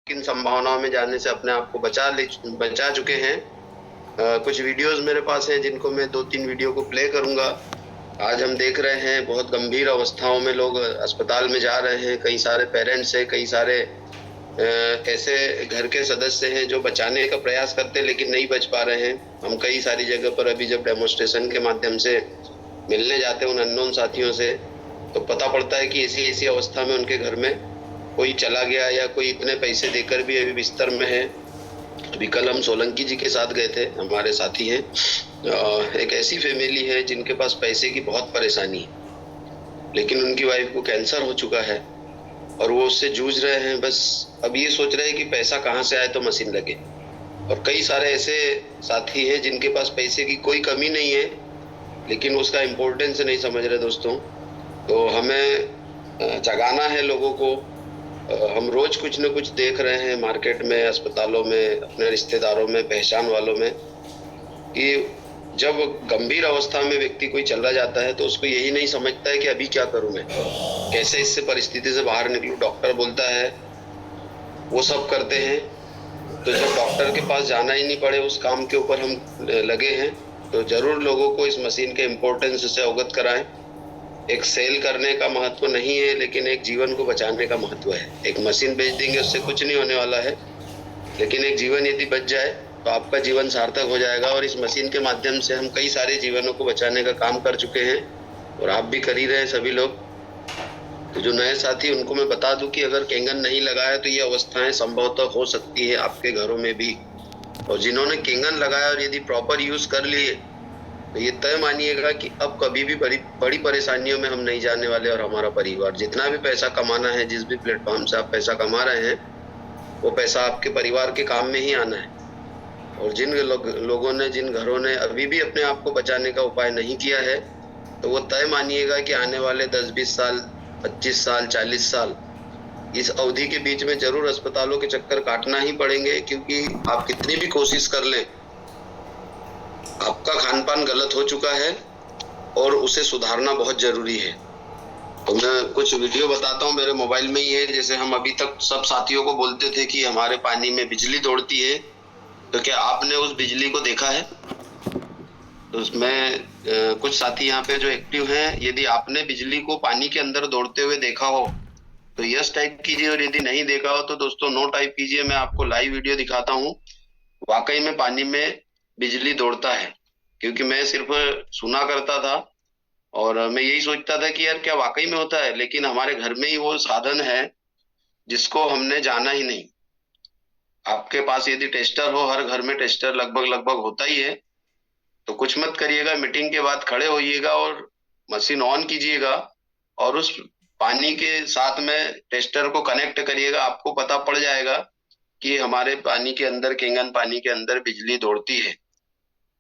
किन संभावनाओं में जाने से अपने आप को बचा चुके हैं। कुछ वीडियोस मेरे पास हैं जिनको मैं 2-3 वीडियो को प्ले करूंगा। आज हम देख रहे हैं बहुत गंभीर अवस्थाओं में लोग अस्पताल में जा रहे हैं। कई सारे पेरेंट्स हैं, कई सारे ऐसे घर के सदस्य हैं जो बचाने का प्रयास करते हैं लेकिन नहीं बच पा रहे हैं। हम कई सारी जगह पर अभी जब डेमोन्स्ट्रेशन के माध्यम से मिलने जाते हैं उन अननोन साथियों से, तो पता पड़ता है कि ऐसी ऐसी अवस्था में उनके घर में कोई चला गया या कोई इतने पैसे देकर भी अभी बिस्तर में है। अभी कल हम सोलंकी जी के साथ गए थे, हमारे साथी हैं। एक ऐसी फैमिली है जिनके पास पैसे की बहुत परेशानी है, लेकिन उनकी वाइफ को कैंसर हो चुका है और वो उससे जूझ रहे हैं। बस अब ये सोच रहे हैं कि पैसा कहाँ से आए तो मशीन लगे। और कई सारे ऐसे साथी हैं जिनके पास पैसे की कोई कमी नहीं है, लेकिन उसका इम्पोर्टेंस नहीं समझ रहे दोस्तों। तो हमें जगाना है लोगों को। हम रोज कुछ न कुछ देख रहे हैं मार्केट में, अस्पतालों में, अपने रिश्तेदारों में, पहचान वालों में, कि जब गंभीर अवस्था में व्यक्ति कोई चला जाता है तो उसको यही नहीं समझता है कि अभी क्या करूं मैं, कैसे इससे परिस्थिति से बाहर निकलूं। डॉक्टर बोलता है, वो सब करते हैं। तो जब डॉक्टर के पास जाना ही नहीं पड़े, उस काम के ऊपर हम लगे हैं, तो जरूर लोगों को इस मशीन के इम्पोर्टेंस से अवगत कराएं। एक सेल करने का महत्व नहीं है, लेकिन एक जीवन को बचाने का महत्व है। एक मशीन बेच देंगे उससे कुछ नहीं होने वाला है, लेकिन एक जीवन यदि बच जाए तो आपका जीवन सार्थक हो जाएगा। और इस मशीन के माध्यम से हम कई सारे जीवनों को बचाने का काम कर चुके हैं और आप भी कर ही रहे हैं सभी लोग। तो जो नए साथी उनको मैं बता दूं कि अगर केंगन नहीं लगाया तो ये अवस्थाएं संभवतः हो सकती है आपके घरों में भी। और जिन्होंने केंगन लगाया और यदि प्रॉपर यूज कर लिए तो ये तय मानिएगा कि अब कभी भी बड़ी बड़ी परेशानियों में हम नहीं जाने वाले। और हमारा परिवार जितना भी पैसा कमाना है, जिस भी प्लेटफॉर्म से आप पैसा कमा रहे हैं, वो पैसा आपके परिवार के काम में ही आना है। और जिन लोगों ने, जिन घरों ने अभी भी अपने आप को बचाने का उपाय नहीं किया है, तो वो तय मानिएगा कि आने वाले 10-20 साल, 25 साल, 40 साल, इस अवधि के बीच में जरूर अस्पतालों के चक्कर काटना ही पड़ेंगे। क्योंकि आप कितनी भी कोशिश कर लें, आपका खान पान गलत हो चुका है और उसे सुधारना बहुत जरूरी है। तो मैं कुछ वीडियो बताता हूँ, मेरे मोबाइल में ही है। जैसे हम अभी तक सब साथियों को बोलते थे कि हमारे पानी में बिजली दौड़ती है, तो क्या आपने उस बिजली को देखा है? तो उसमें कुछ साथी यहाँ पे जो एक्टिव हैं, यदि आपने बिजली को पानी के अंदर दौड़ते हुए देखा हो तो यस टाइप कीजिए, और यदि नहीं देखा हो तो दोस्तों नो टाइप कीजिए। मैं आपको लाइव वीडियो दिखाता हूँ। वाकई में पानी में बिजली दौड़ता है, क्योंकि मैं सिर्फ सुना करता था और मैं यही सोचता था कि यार क्या वाकई में होता है, लेकिन हमारे घर में ही वो साधन है जिसको हमने जाना ही नहीं। आपके पास यदि टेस्टर हो, हर घर में टेस्टर लगभग लगभग होता ही है, तो कुछ मत करिएगा, मीटिंग के बाद खड़े होइएगा और मशीन ऑन कीजिएगा और उस पानी के साथ में टेस्टर को कनेक्ट करिएगा। आपको पता पड़ जाएगा कि हमारे पानी के अंदर, केंगन पानी के अंदर बिजली दौड़ती है।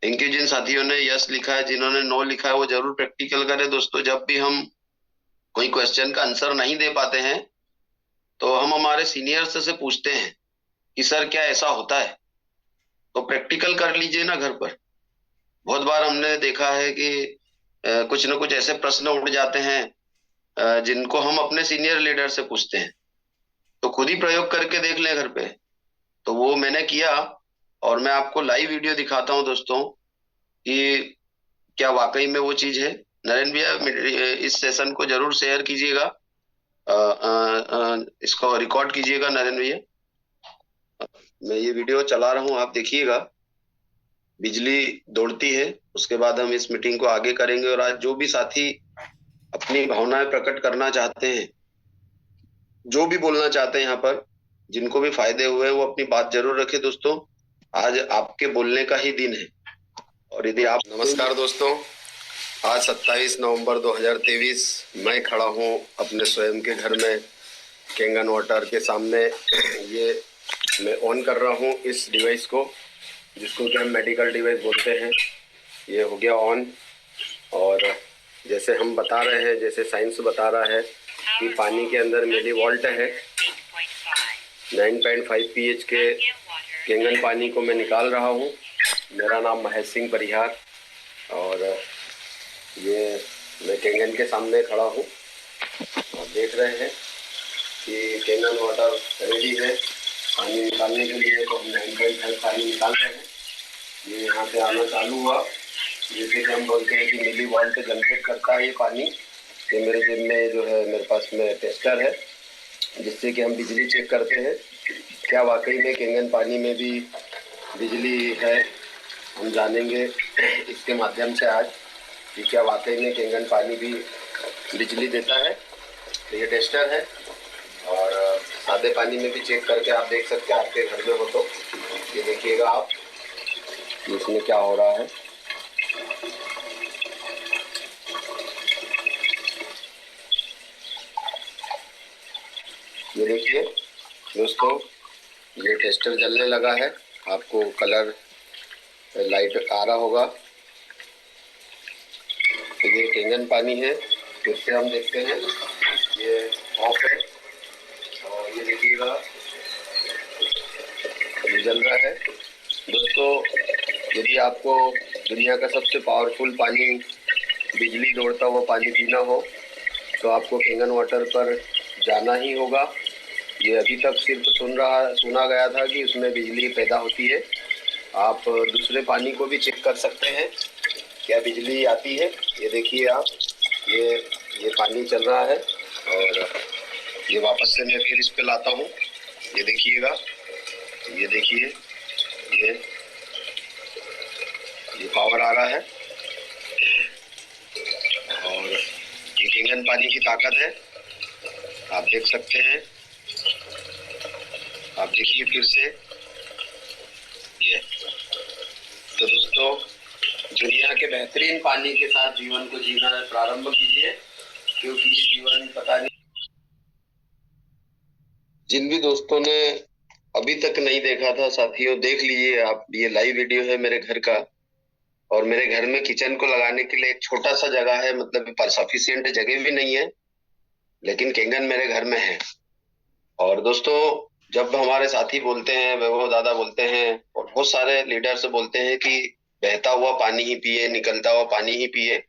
थैंक यू जिन साथियों ने यस लिखा है, जिन्होंने नो लिखा है वो जरूर प्रैक्टिकल करें दोस्तों। जब भी हम कोई क्वेश्चन का आंसर नहीं दे पाते हैं तो हम हमारे सीनियर्स से पूछते हैं कि सर क्या ऐसा होता है, तो प्रैक्टिकल कर लीजिए ना घर पर। बहुत बार हमने देखा है कि कुछ न कुछ ऐसे प्रश्न उठ जाते हैं जिनको हम अपने सीनियर लीडर से पूछते हैं। तो खुद ही प्रयोग करके देख लें घर पे। तो वो मैंने किया और मैं आपको लाइव वीडियो दिखाता हूँ दोस्तों कि क्या वाकई में वो चीज है। नरेंद्र भैया इस सेशन को जरूर शेयर कीजिएगा, इसको रिकॉर्ड कीजिएगा नरेंद्र भैया। मैं ये वीडियो चला रहा हूँ, आप देखिएगा। बिजली दौड़ती है, उसके बाद हम इस मीटिंग को आगे करेंगे। और आज जो भी साथी अपनी भावनाएं प्रकट करना चाहते हैं, जो भी बोलना चाहते हैं यहाँ पर, जिनको भी फायदे हुए, वो अपनी बात जरूर रखे दोस्तों। आज आपके बोलने का ही दिन है। और यदि आप, नमस्कार दोस्तों, आज 27 नवंबर 2023 मैं खड़ा हूँ अपने स्वयं के घर में केंगन वाटर के सामने। ये मैं ऑन कर रहा हूँ इस डिवाइस को, जिसको कि हम मेडिकल डिवाइस बोलते हैं। ये हो गया ऑन। और जैसे हम बता रहे हैं, जैसे साइंस बता रहा है कि पानी के अंदर मिलीवोल्ट है। 9.5 pH के केंगन पानी को मैं निकाल रहा हूँ। मेरा नाम महेश सिंह परिहार और ये मैं केंगन के सामने खड़ा हूँ और देख रहे हैं कि केंगन वाटर रेडी है। पानी निकालने के लिए तो हम 9/5 पानी निकाल रहे हैं। ये यहाँ से आना चालू हुआ, जैसे कि हम बोलते हैं कि मिली वोल्ट जनरेट करता है ये पानी। ये मेरे जेब में जो है, मेरे पास में टेस्टर है, जिससे कि हम बिजली चेक करते हैं क्या वाकई में केंगन पानी में भी बिजली है। हम जानेंगे इसके माध्यम से आज कि क्या वाकई में केंगन पानी भी बिजली देता है। तो ये टेस्टर है, और सादे पानी में भी चेक करके आप देख सकते हैं, आपके घर में हो तो ये देखिएगा आप कि इसमें क्या हो रहा है। ये देखिए दोस्तों, ये टेस्टर जलने लगा है, आपको कलर लाइट आ रहा होगा। तो ये केंगन पानी है। फिर से हम देखते हैं, ये ऑफ है और ये देखिएगा ये जल रहा है। दोस्तों, यदि आपको दुनिया का सबसे पावरफुल पानी, बिजली दौड़ता हुआ पानी पीना हो तो आपको केंगन वाटर पर जाना ही होगा। ये अभी तक सिर्फ सुना गया था कि उसमें बिजली पैदा होती है। आप दूसरे पानी को भी चेक कर सकते हैं क्या बिजली आती है। ये देखिए आप, ये ये पानी चल रहा है, और ये वापस से मैं फिर इस पे लाता हूँ। ये देखिएगा, ये देखिए, ये ये पावर आ रहा है, और ये केंगन पानी की ताकत है, आप देख सकते हैं। आप देखिए फिर से ये। तो दोस्तों, दुनिया के बेहतरीन पानी के साथ जीवन को जीना प्रारंभ कीजिए, क्योंकि ये जीवन पता नहीं। जिन भी दोस्तों ने अभी तक नहीं देखा था साथियों, देख लीजिए आप, ये लाइव वीडियो है मेरे घर का। और मेरे घर में किचन को लगाने के लिए एक छोटा सा जगह है, मतलब पर सफिशियंट जगह भी नहीं है, लेकिन केंगन मेरे घर में है। और दोस्तों, जब हमारे साथी बोलते हैं, वैभव दादा बोलते हैं, और बहुत सारे लीडर्स बोलते हैं कि बहता हुआ पानी ही पिए, निकलता हुआ पानी ही पिए,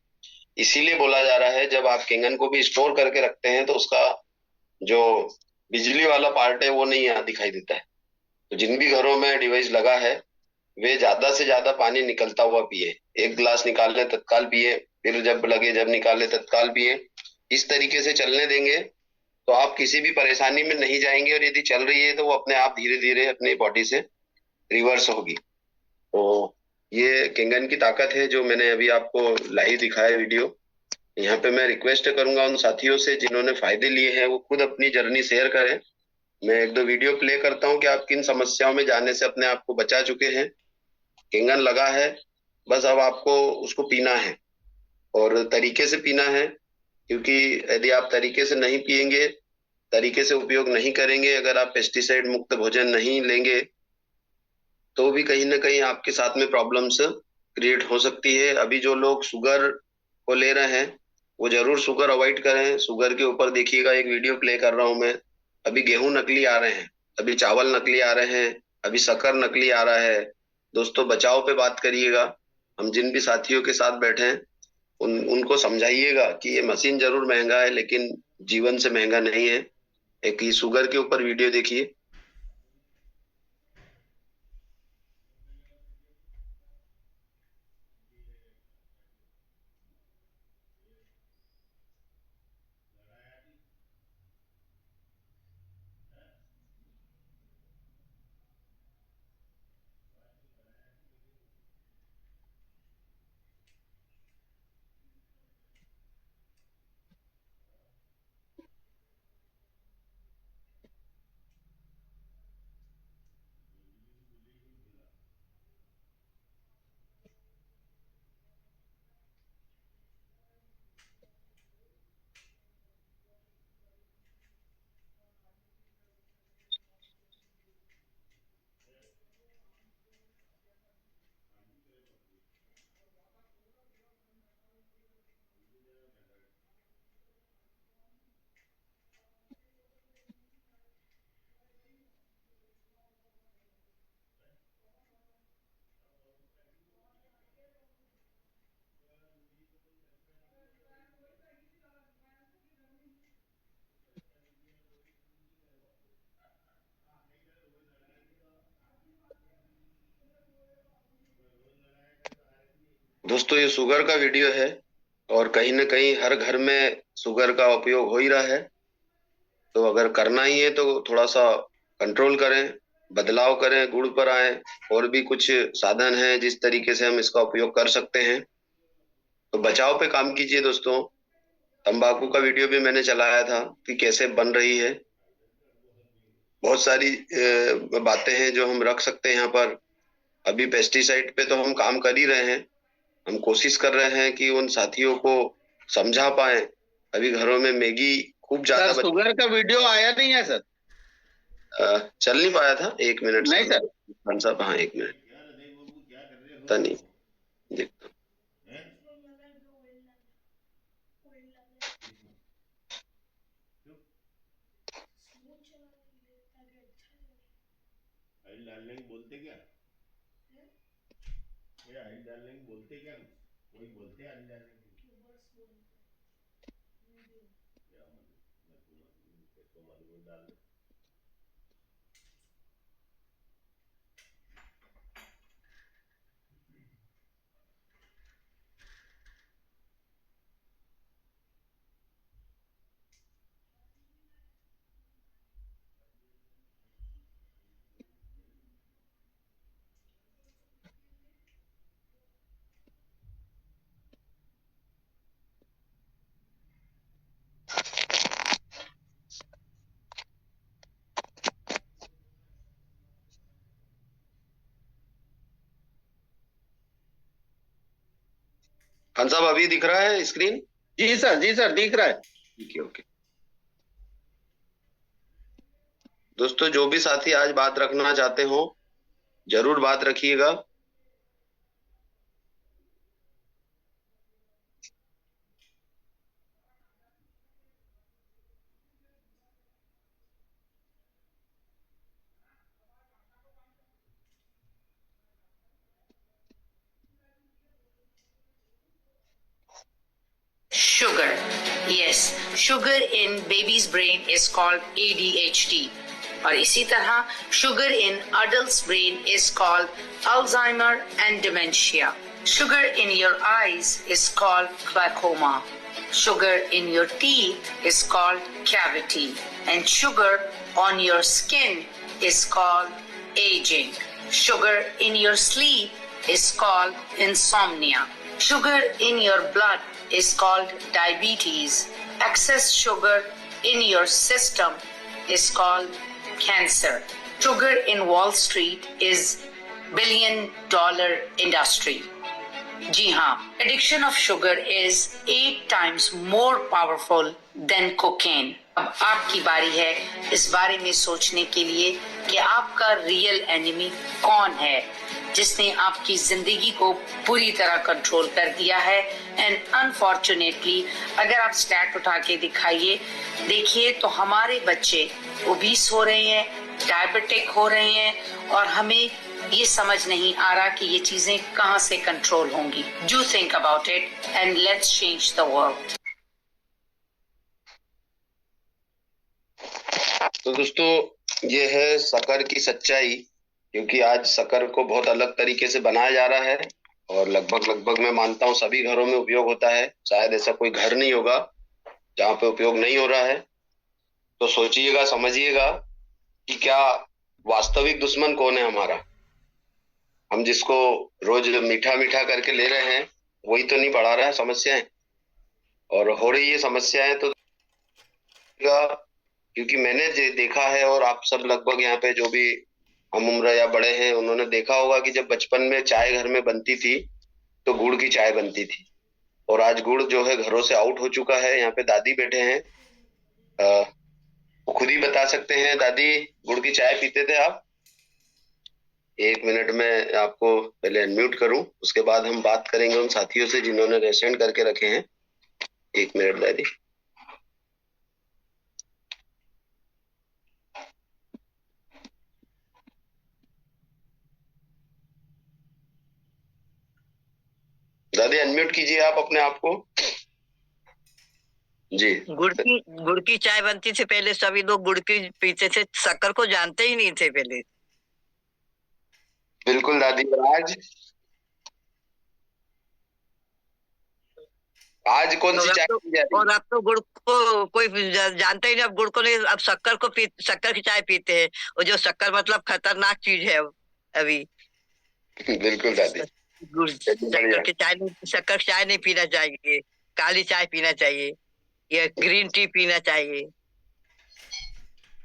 इसीलिए बोला जा रहा है जब आप केंगन को भी स्टोर करके रखते हैं तो उसका जो बिजली वाला पार्ट है वो नहीं यहाँ दिखाई देता है। तो जिन भी घरों में डिवाइस लगा है, वे ज्यादा से ज्यादा पानी निकलता हुआ पिए। एक गिलास निकाल ले तत्काल पिए, फिर जब लगे जब निकाले तत्काल पिए। इस तरीके से चलने देंगे तो आप किसी भी परेशानी में नहीं जाएंगे, और यदि चल रही है तो वो अपने आप धीरे धीरे अपनी बॉडी से रिवर्स होगी। तो ये केंगन की ताकत है जो मैंने अभी आपको लाइव दिखाया वीडियो। यहाँ पे मैं रिक्वेस्ट करूंगा उन साथियों से जिन्होंने फायदे लिए हैं, वो खुद अपनी जर्नी शेयर करें। मैं एक दो वीडियो प्ले करता हूँ कि आप किन समस्याओं में जाने से अपने आप को बचा चुके हैं। केंगन लगा है, बस अब आपको उसको पीना है, और तरीके से पीना है। क्योंकि यदि आप तरीके से नहीं पिएंगे, तरीके से उपयोग नहीं करेंगे, अगर आप पेस्टिसाइड मुक्त भोजन नहीं लेंगे, तो भी कहीं ना कहीं आपके साथ में प्रॉब्लम्स क्रिएट हो सकती है। अभी जो लोग शुगर को ले रहे हैं, वो जरूर शुगर अवॉइड करें। शुगर के ऊपर देखिएगा, एक वीडियो प्ले कर रहा हूं मैं। अभी गेहूं नकली आ रहे हैं, अभी चावल नकली आ रहे हैं, अभी शक्कर नकली आ रहा है। दोस्तों, बचाव पे बात करिएगा। हम जिन भी साथियों के साथ बैठे हैं, उनको समझाइएगा कि ये मशीन जरूर महंगा है, लेकिन जीवन से महंगा नहीं है। एक ही शुगर के ऊपर वीडियो देखिए। दोस्तों ये शुगर का वीडियो है और कहीं ना कहीं हर घर में शुगर का उपयोग हो ही रहा है। तो अगर करना ही है तो थोड़ा सा कंट्रोल करें, बदलाव करें, गुड़ पर आए। और भी कुछ साधन हैं जिस तरीके से हम इसका उपयोग कर सकते हैं। तो बचाव पे काम कीजिए दोस्तों। तंबाकू का वीडियो भी मैंने चलाया था कि कैसे बन रही है। बहुत सारी बातें हैं जो हम रख सकते हैं यहाँ पर। अभी पेस्टिसाइड पे तो हम काम कर ही रहे हैं। हम कोशिश कर रहे हैं कि उन साथियों को समझा पाए। अभी घरों में मैगी खूब ज्यादा शुगर का वीडियो आया नहीं है सर? चल नहीं पाया था। 1 मिनट नहीं सर। खान साहब, हाँ 1 मिनट। पता नहीं, देखता हूँ। ऑयल डालने की बोलते क्या? ये ऑयल डालने की बोलते क्या? वही बोलते हैं ऑयल डालने की। क्या मालूम डाल दे। खान साहब अभी दिख रहा है स्क्रीन? जी सर, जी सर, दिख रहा है। ठीक है, ओके। दोस्तों जो भी साथी आज बात रखना चाहते हो जरूर बात रखिएगा। Sugar. Yes, sugar in baby's brain is called ADHD. और इसी तरह sugar in adult's brain is called Alzheimer and dementia. Sugar in your eyes is called glaucoma. Sugar in your teeth is called cavity. And sugar on your skin is called aging. Sugar in your sleep is called insomnia. Sugar in your blood is called diabetes. Excess sugar in your system is called cancer. Sugar in Wall Street is $1 billion industry. जी हाँ, addiction of sugar is 8 times more powerful than cocaine. अब आपकी बारी है इस बारे में सोचने के लिए कि आपका रियल एनिमी कौन है जिसने आपकी जिंदगी को पूरी तरह कंट्रोल कर दिया है। एंड अनफॉर्चुनेटली अगर आप स्टैट उठा के दिखाइए देखिए तो हमारे बच्चे ओबीस हो रहे हैं, डायबिटिक हो रहे हैं और हमें ये समझ नहीं आ रहा कि ये चीजें कहां से कंट्रोल होंगी। Do think about it and let's change the world. तो दोस्तों ये है शक्कर की सच्चाई। क्योंकि आज शक्कर को बहुत अलग तरीके से बनाया जा रहा है और लगभग लगभग मैं मानता हूँ सभी घरों में उपयोग होता है। शायद ऐसा कोई घर नहीं होगा जहाँ पे उपयोग नहीं हो रहा है। तो सोचिएगा, समझिएगा कि क्या वास्तविक दुश्मन कौन है हमारा। हम जिसको रोज मीठा मीठा करके ले रहे हैं वही तो नहीं बढ़ा रहा है समस्याएं। और हो रही है समस्याएं तो क्योंकि मैंने देखा है और आप सब लगभग यहाँ पे जो भी हम उम्र या बड़े हैं उन्होंने देखा होगा कि जब बचपन में चाय घर में बनती थी तो गुड़ की चाय बनती थी। और आज गुड़ जो है घरों से आउट हो चुका है। यहाँ पे दादी बैठे हैं, वो खुद ही बता सकते हैं। दादी, गुड़ की चाय पीते थे आप? 1 मिनट में आपको पहले अनम्यूट करूं, उसके बाद हम बात करेंगे उन साथियों से जिन्होंने रेसेंड करके रखे हैं। 1 मिनट दादी। दादी अनम्यूट कीजिए आप अपने आप को। जी। गुड़ की चाय बनती थी पहले, सभी लोग गुड़ की पीते थे, शक्कर को जानते ही नहीं थे पहले। बिल्कुल दादी। आज आज कौन और सी अब चाय तो पी जा रही और अब तो गुड़ को कोई जानता ही नहीं, अब गुड़ को नहीं, अब शक्कर की चाय पीते हैं। और जो शक्कर मतलब खतरनाक चीज है अभी। है? बिल्कुल दादी, गुड़ चलिए बढ़िया। शक्कर की चाय नहीं पीना चाहिए, काली चाय पीना चाहिए या ग्रीन टी पीना चाहिए।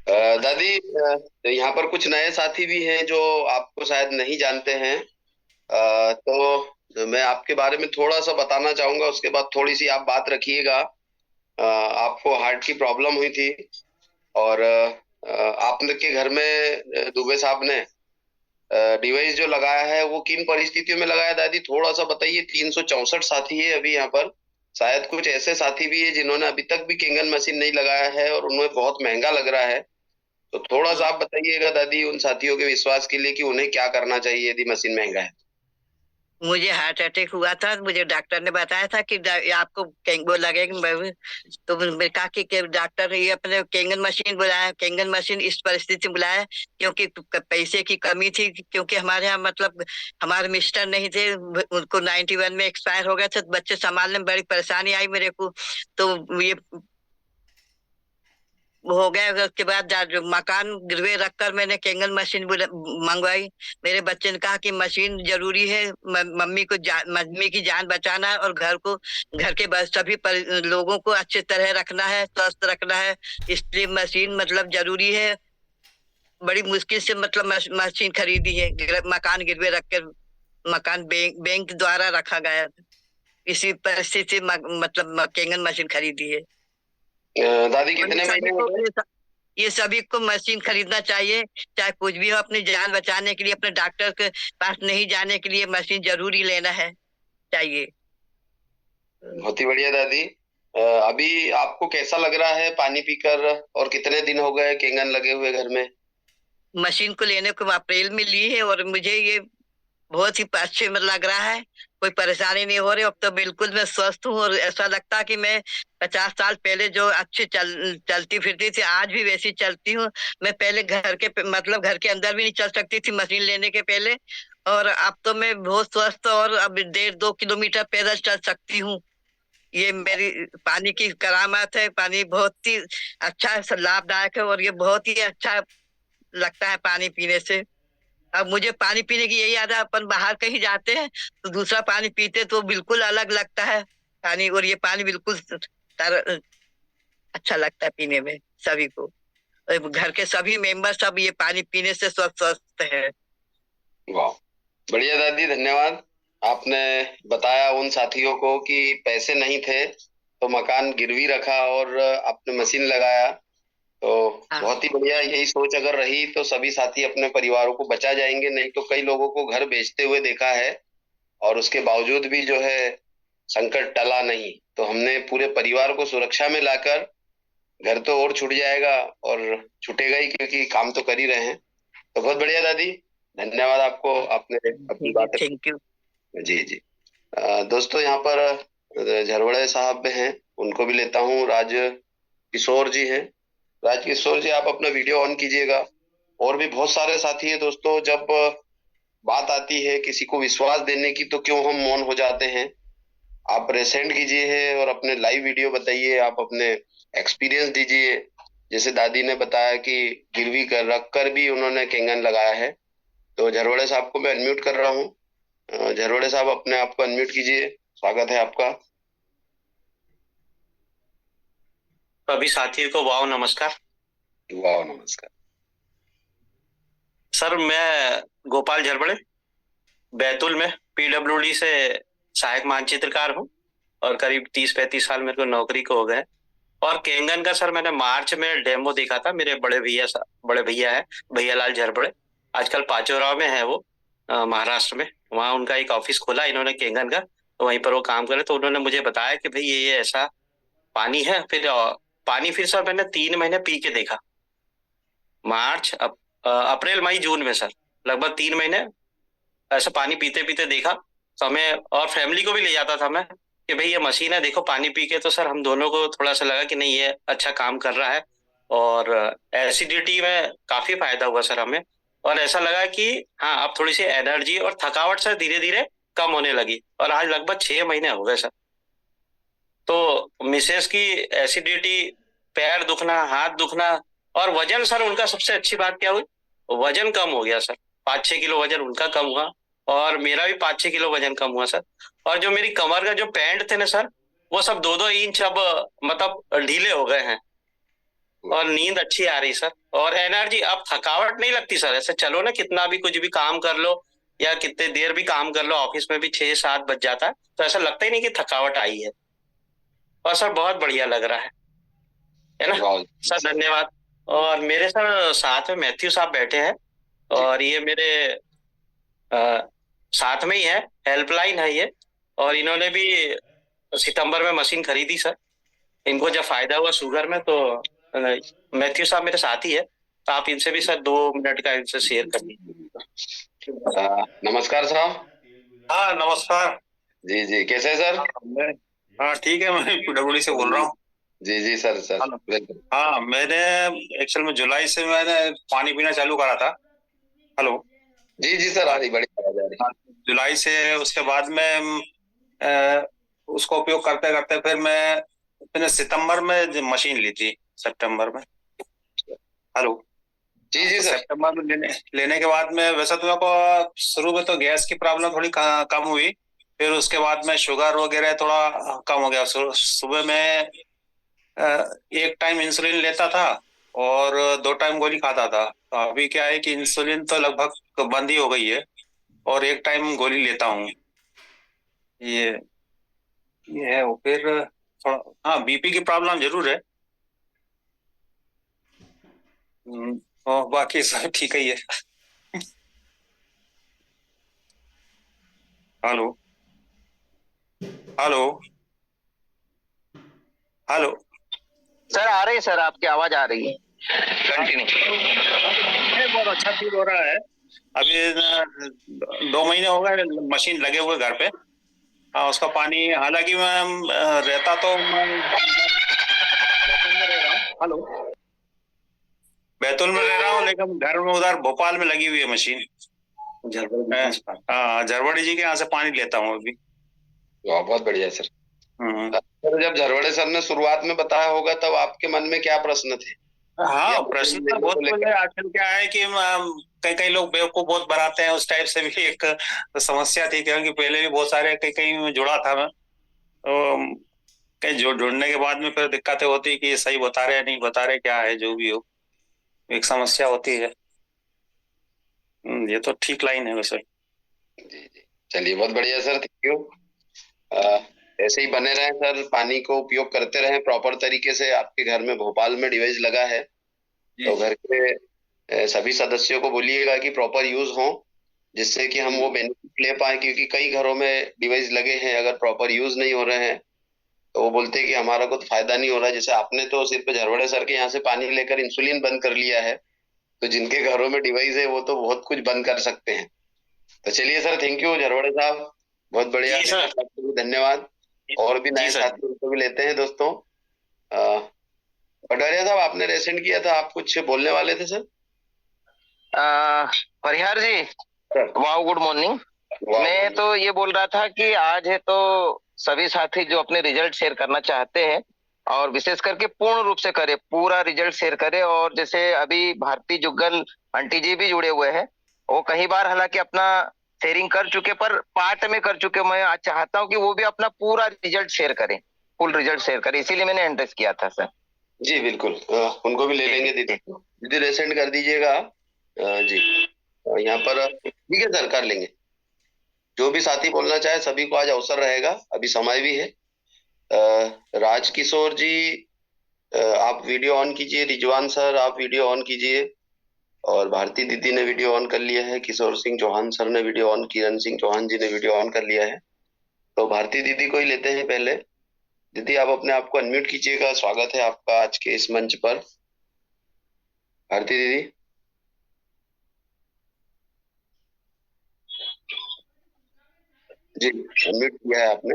दादी, तो यहाँ पर कुछ नए साथी भी हैं जो आपको शायद नहीं जानते हैं। तो मैं आपके बारे में थोड़ा सा बताना चाहूंगा, उसके बाद थोड़ी सी आप बात रखिएगा। आपको हार्ट की प्रॉब्लम हुई थी और आपके घर में दुबे साहब ने डिवाइस जो लगाया है वो किन परिस्थितियों में लगाया दादी, थोड़ा सा बताइए। 364 साथी है अभी यहाँ पर, शायद कुछ ऐसे साथी भी है जिन्होंने अभी तक भी केंगन मशीन नहीं लगाया है और उन्हें बहुत महंगा लग रहा है। तो थोड़ा सा आप बताइएगा दादी उन साथियों के विश्वास के लिए कि उन्हें क्या करना चाहिए यदि मशीन महंगा है। मुझे हार्ट अटैक हुआ था, मुझे डॉक्टर ने बताया था कि आपको वो लगेगा। तो मैंने कहा कि डॉक्टर ने ये अपने केंगन मशीन बुलाया, केंगन मशीन इस परिस्थिति में बुलाया क्योंकि पैसे की कमी थी, क्योंकि हमारे यहाँ मतलब हमारे मिस्टर नहीं थे, उनको 91 में एक्सपायर हो गया था। तो बच्चे संभालने में बड़ी परेशानी आई मेरे को। तो ये हो गया। उसके बाद जो मकान गिरवे रखकर मैंने केंगन मशीन मंगवाई। मेरे बच्चे ने कहा कि मशीन जरूरी है, मम्मी की जान बचाना है और घर के सभी लोगों को अच्छे तरह रखना है, स्वस्थ रखना है, इसलिए मशीन मतलब जरूरी है। बड़ी मुश्किल से मतलब मशीन खरीदी है, मकान गिरवे रखकर। मकान बैंक द्वारा रखा गया, इसी परिस्थिति मतलब केंगन मशीन खरीदी है। दादी और कितने महीने हो गए? ये सभी को मशीन खरीदना चाहिए, चाहे कुछ भी हो। अपनी जान बचाने के लिए, अपने डॉक्टर के पास नहीं जाने के लिए मशीन जरूरी लेना है चाहिए। बहुत ही बढ़िया दादी। अभी आपको कैसा लग रहा है पानी पीकर, और कितने दिन हो गए केंगन लगे हुए घर में? मशीन को लेने को अप्रैल में ली है और मुझे ये बहुत ही अच्छे में लग रहा है, कोई परेशानी नहीं हो रही। अब तो बिल्कुल मैं स्वस्थ हूँ और ऐसा लगता है कि मैं 50 साल पहले जो अच्छी चलती फिरती थी आज भी वैसी चलती हूँ। मैं पहले मतलब घर के अंदर भी नहीं चल सकती थी मशीन लेने के पहले, और अब तो मैं बहुत स्वस्थ और अब 1.5-2 किलोमीटर पैदल चल सकती हूँ। ये मेरी पानी की करामात है। पानी बहुत ही अच्छा लाभदायक है और ये बहुत ही अच्छा लगता है पानी पीने से। अब मुझे पानी पीने की यही आदत, अपन बाहर कहीं जाते हैं तो दूसरा पानी पीते तो बिल्कुल अलग लगता है पानी, और ये पानी बिल्कुल अच्छा लगता है पीने में सभी को। और घर के सभी मेंबर सब ये पानी पीने से स्वस्थ है। वाह, बढ़िया दादी, धन्यवाद। आपने बताया उन साथियों को कि पैसे नहीं थे तो मकान गिरवी रखा और आपने मशीन लगाया। तो हाँ। बहुत ही बढ़िया, यही सोच अगर रही तो सभी साथी अपने परिवारों को बचा जाएंगे। नहीं तो कई लोगों को घर बेचते हुए देखा है और उसके बावजूद भी जो है संकट टला नहीं। तो हमने पूरे परिवार को सुरक्षा में लाकर, घर तो और छूट जाएगा और छूटेगा ही क्योंकि काम तो कर ही रहे हैं। तो बहुत बढ़िया दादी, धन्यवाद आपको, आपने अपनी बात। Thank you. जी जी। दोस्तों यहाँ पर झरवड़े साहब हैं, उनको भी लेता हूँ। राज किशोर जी हैं। राज किशोर जी, आप अपना वीडियो ऑन कीजिएगा। और भी बहुत सारे साथी हैं दोस्तों। जब बात आती है किसी को विश्वास देने की तो क्यों हम मौन हो जाते हैं। आप प्रेजेंट कीजिए है और अपने लाइव वीडियो बताइए, आप अपने एक्सपीरियंस दीजिए। जैसे दादी ने बताया कि गिरवी कर रख कर भी उन्होंने केंगन लगाया है। तो झरवड़े साहब को मैं अनम्यूट कर रहा हूँ। झरवड़े साहब, अपने आप को अनम्यूट कीजिए, स्वागत है आपका। सभी साथियों को वाह नमस्कार। वाह नमस्कार। सर, मैं गोपाल झरबड़े, बैतूल में पीडब्ल्यूडी से सहायक मानचित्रकार हूँ और करीब 30-35 साल मेरे को नौकरी को हो गए। और केंगन का सर मैंने मार्च में डेमो देखा था। मेरे बड़े भैया है भैयालाल झरबड़े, आजकल पाचोराव में है वो, महाराष्ट्र में। वहाँ उनका एक ऑफिस खोला इन्होंने केंगन का, तो वहीं पर वो काम करे। तो उन्होंने मुझे बताया कि भाई ये ऐसा पानी है। फिर सर मैंने 3 महीने पी के देखा, मार्च अप्रैल मई जून में सर, लगभग 3 महीने ऐसा पानी पीते पीते देखा। तो हमें और फैमिली को भी ले जाता था मैं कि भाई ये मशीन है, देखो पानी पी के। तो सर हम दोनों को थोड़ा सा लगा कि नहीं, ये अच्छा काम कर रहा है और एसिडिटी में काफी फायदा हुआ सर हमें। और ऐसा लगा कि हाँ, अब थोड़ी सी एनर्जी और थकावट सर धीरे धीरे कम होने लगी। और आज लगभग 6 महीने हो गए सर। तो मिसेस की एसिडिटी, पैर दुखना, हाथ दुखना, और वजन सर उनका सबसे अच्छी बात क्या हुई, वजन कम हो गया सर। 5-6 किलो वजन उनका कम हुआ और मेरा भी 5-6 किलो वजन कम हुआ सर। और जो मेरी कमर का जो पैंट थे ना सर, वो सब 2-2 इंच अब मतलब ढीले हो गए हैं और नींद अच्छी आ रही सर। और एनर्जी, अब थकावट नहीं लगती सर। ऐसे चलो ना, कितना भी कुछ भी काम कर लो या कितने देर भी काम कर लो, ऑफिस में भी 6-7 बज जाता है, तो ऐसा लगता ही नहीं कि थकावट आई है। और सर बहुत बढ़िया लग रहा है ना वाह। सर, धन्यवाद। और मेरे सर साथ में मैथ्यू साहब बैठे हैं और ये मेरे साथ में ही है, हेल्पलाइन है ये। और इन्होंने भी सितंबर में मशीन खरीदी सर। इनको जब फायदा हुआ शुगर में, तो मैथ्यू साहब मेरे साथ ही है, तो आप इनसे भी सर 2 मिनट का इनसे शेयर कर लीजिए। नमस्कार साहब। हाँ नमस्कार। जी जी, कैसे हैं सर? हाँ ठीक है, मैं PWD से बोल रहा हूँ। जी जी सर, सर वेलकम। हाँ, मैंने एक्चुअल में जुलाई से मैंने पानी पीना चालू करा था। हेलो। जी जी सर, आ रही, बड़ी आवाज आ रही। जुलाई से उसके बाद में उसको उपयोग करते करते फिर मैंने सितंबर में जो मशीन ली थी, सितंबर में। हेलो। जी जी सर। सितंबर में लेने के बाद में, वैसे तो मेरे को शुरू में तो गैस की प्रॉब्लम थोड़ी कम हुई, फिर उसके बाद में शुगर वगैरह थोड़ा कम हो गया। सुबह में 1 टाइम इंसुलिन लेता था और 2 टाइम गोली खाता था। तो अभी क्या है कि इंसुलिन तो लगभग बंद ही हो गई है और 1 टाइम गोली लेता हूँ। ये है। और फिर थोड़ा, हाँ, बीपी की प्रॉब्लम जरूर है। और बाकी सब ठीक ही है। Hello hello hello. सर आ रही है सर, आपकी आवाज आ रही है, कंटिन्यू। बहुत अच्छा फील हो रहा है। अभी 2 महीने हो गए मशीन लगे हुए घर पे। हाँ, उसका पानी, हालांकि मैं रहता तो मैं बैतूल में रह रहा हूँ। हेलो, बैतूल में रह रहा हूँ, लेकिन घर में उधर भोपाल में लगी हुई है मशीन। हाँ, झरवड़ी जी के यहाँ से पानी लेता हूँ अभी। वाह, बहुत बढ़िया सर। सर, जब झरवड़े सर ने शुरुआत में बताया होगा, तब आपके मन में क्या प्रश्न थे? हाँ, प्रश्न तो बहुत कुछ है। आजकल क्या है कि कई कई लोग बेवकूफ बहुत बनाते हैं, उस टाइप से भी एक समस्या थी, क्योंकि पहले भी बहुत सारे कई कई में जुड़ा था मैं। तो कहीं जुड़ने के बाद में फिर दिक्कतें होती कि ये सही बता रहे हैं, नहीं बता रहे, क्या है, जो भी हो, एक समस्या होती है। ये तो ठीक लाइन है वैसे। जी जी, चलिए बहुत बढ़िया सर, थैंक यू। ऐसे ही बने रहें सर, पानी को उपयोग करते रहें प्रॉपर तरीके से। आपके घर में भोपाल में डिवाइस लगा है, तो घर के सभी सदस्यों को बोलिएगा कि प्रॉपर यूज हो, जिससे कि हम वो बेनिफिट ले पाए। क्योंकि कई घरों में डिवाइस लगे हैं, अगर प्रॉपर यूज नहीं हो रहे हैं तो वो बोलते हैं कि हमारा कुछ फायदा नहीं हो रहा है। जैसे आपने तो सिर्फ झरवड़े सर के यहाँ से पानी लेकर इंसुलिन बंद कर लिया है, तो जिनके घरों में डिवाइस है वो तो बहुत कुछ बंद कर सकते हैं। तो चलिए सर, थैंक यू झरवड़े साहब, बहुत बढ़िया, धन्यवाद। और भी नए साथियों को भी लेते हैं दोस्तों। पटवारिया साहब, आपने रेसेंट किया था, आप कुछ बोलने वाले थे सर? परिहार जी, वाह, गुड मॉर्निंग। मैं तो ये बोल रहा था कि आज है तो सभी साथी जो अपने रिजल्ट शेयर करना चाहते हैं, और विशेष करके पूर्ण रूप से करे, पूरा रिजल्ट शेयर करे। और जैसे अभी भारती जुग्गल आंटी जी भी जुड़े हुए हैं, वो कई बार हालांकि अपना शेयरिंग कर चुके, पर पार्ट में कर चुके। मैं आज चाहता हूँ कि वो भी अपना पूरा रिजल्ट शेयर करें, फुल रिजल्ट शेयर करें, इसीलिए मैंने एंट्रेस किया था सर। जी बिल्कुल, उनको भी ले लेंगे। दीदी दीदी रेसेंट कर दीजिएगा जी। यहाँ पर ठीक है सर, कर लेंगे। जो भी साथी बोलना चाहे सभी को आज अवसर रहेगा, अभी समय भी है। राजकिशोर जी, आप वीडियो ऑन कीजिए। रिजवान सर, आप वीडियो ऑन कीजिए। और भारती दीदी ने वीडियो ऑन कर लिया है। किशोर सिंह चौहान सर ने वीडियो ऑन, किरण सिंह चौहान जी ने वीडियो ऑन कर लिया है। तो भारती दीदी को ही लेते हैं पहले। दीदी, आप अपने आप को अनम्यूट कीजिएगा। स्वागत है आपका आज के इस मंच पर। भारती दीदी। जी, अनम्यूट किया है आपने।